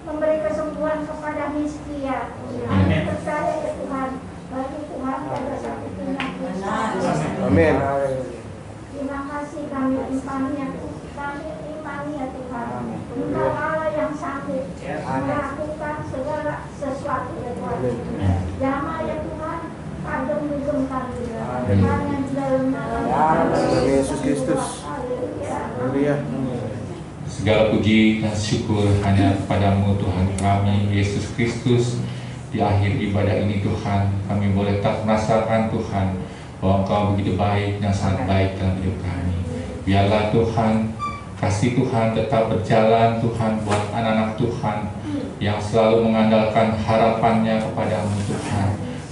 memberi kesembuhan kepada Hizkia. Kami percaya ya Tuhan, bagi Tuhan pada satu penyakit. Amin. Terima kasih kami imani ya Tuhan. Engkau Allah yang sanggup melakukan segala sesuatu ya Tuhan. Jamaah ya Tuhan, kagum dugem kami. Hanya di dalam nama Yesus Kristus. Haleluya. Segala puji dan syukur hanya kepadamu Tuhan kami, Yesus Kristus. Di akhir ibadah ini Tuhan, kami boleh tak merasakan Tuhan bahwa Engkau begitu baik dan sangat baik dalam hidup kami. Biarlah Tuhan, kasih Tuhan tetap berjalan Tuhan buat anak-anak Tuhan yang selalu mengandalkan harapannya kepadamu Tuhan.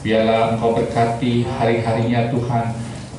Biarlah Engkau berkati hari-harinya Tuhan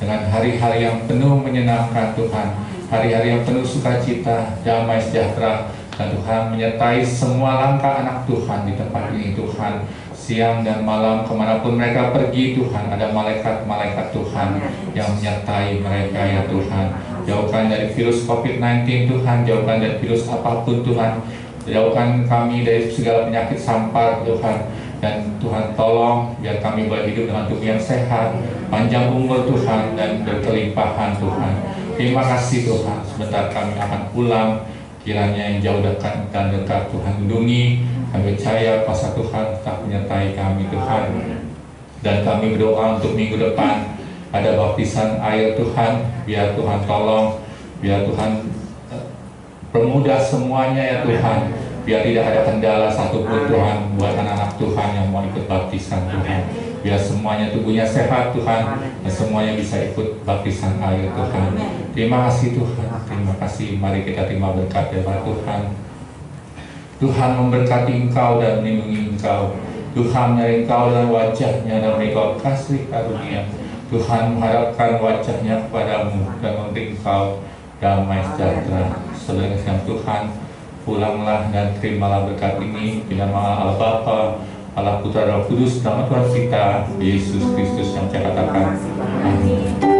dengan hari-hari yang penuh menyenangkan Tuhan, hari-hari yang penuh sukacita, damai sejahtera, dan Tuhan menyertai semua langkah anak Tuhan di tempat ini Tuhan. Siang dan malam kemanapun mereka pergi Tuhan, ada malaikat-malaikat Tuhan yang menyertai mereka ya Tuhan. Jauhkan dari virus COVID-19 Tuhan, jauhkan dari virus apapun Tuhan, jauhkan kami dari segala penyakit sampar Tuhan. Dan Tuhan tolong biar kami boleh hidup dengan tubuh yang sehat, panjang umur Tuhan, dan berkelimpahan Tuhan. Terima kasih Tuhan, sebentar kami akan pulang. Kiranya yang jauh dekat dan dekat Tuhan lindungi. Kami percaya kuasa Tuhan tetap menyertai kami Tuhan. Dan kami berdoa untuk minggu depan ada baptisan air Tuhan. Biar Tuhan tolong, biar Tuhan permudah semuanya ya Tuhan. Biar tidak ada kendala satupun Tuhan buat anak-anak Tuhan yang mau ikut baptisan Tuhan. Biar semuanya tubuhnya sehat Tuhan, dan semuanya bisa ikut baptisan air Tuhan. Terima kasih Tuhan, terima kasih. Mari kita terima berkat dari Tuhan. Tuhan memberkati engkau dan melindungi engkau. Tuhan menyertai engkau dan wajahnya dan memberi engkau kasih karunia. Tuhan mengharapkan wajahnya kepadamu dan memberi engkau damai sejahtera. Saudara yang Tuhan, pulanglah dan terimalah berkat ini di nama Allah Bapa, Allah Putra, Roh Kudus, nama Tuhan kita Yesus Kristus yang saya katakan. Amin.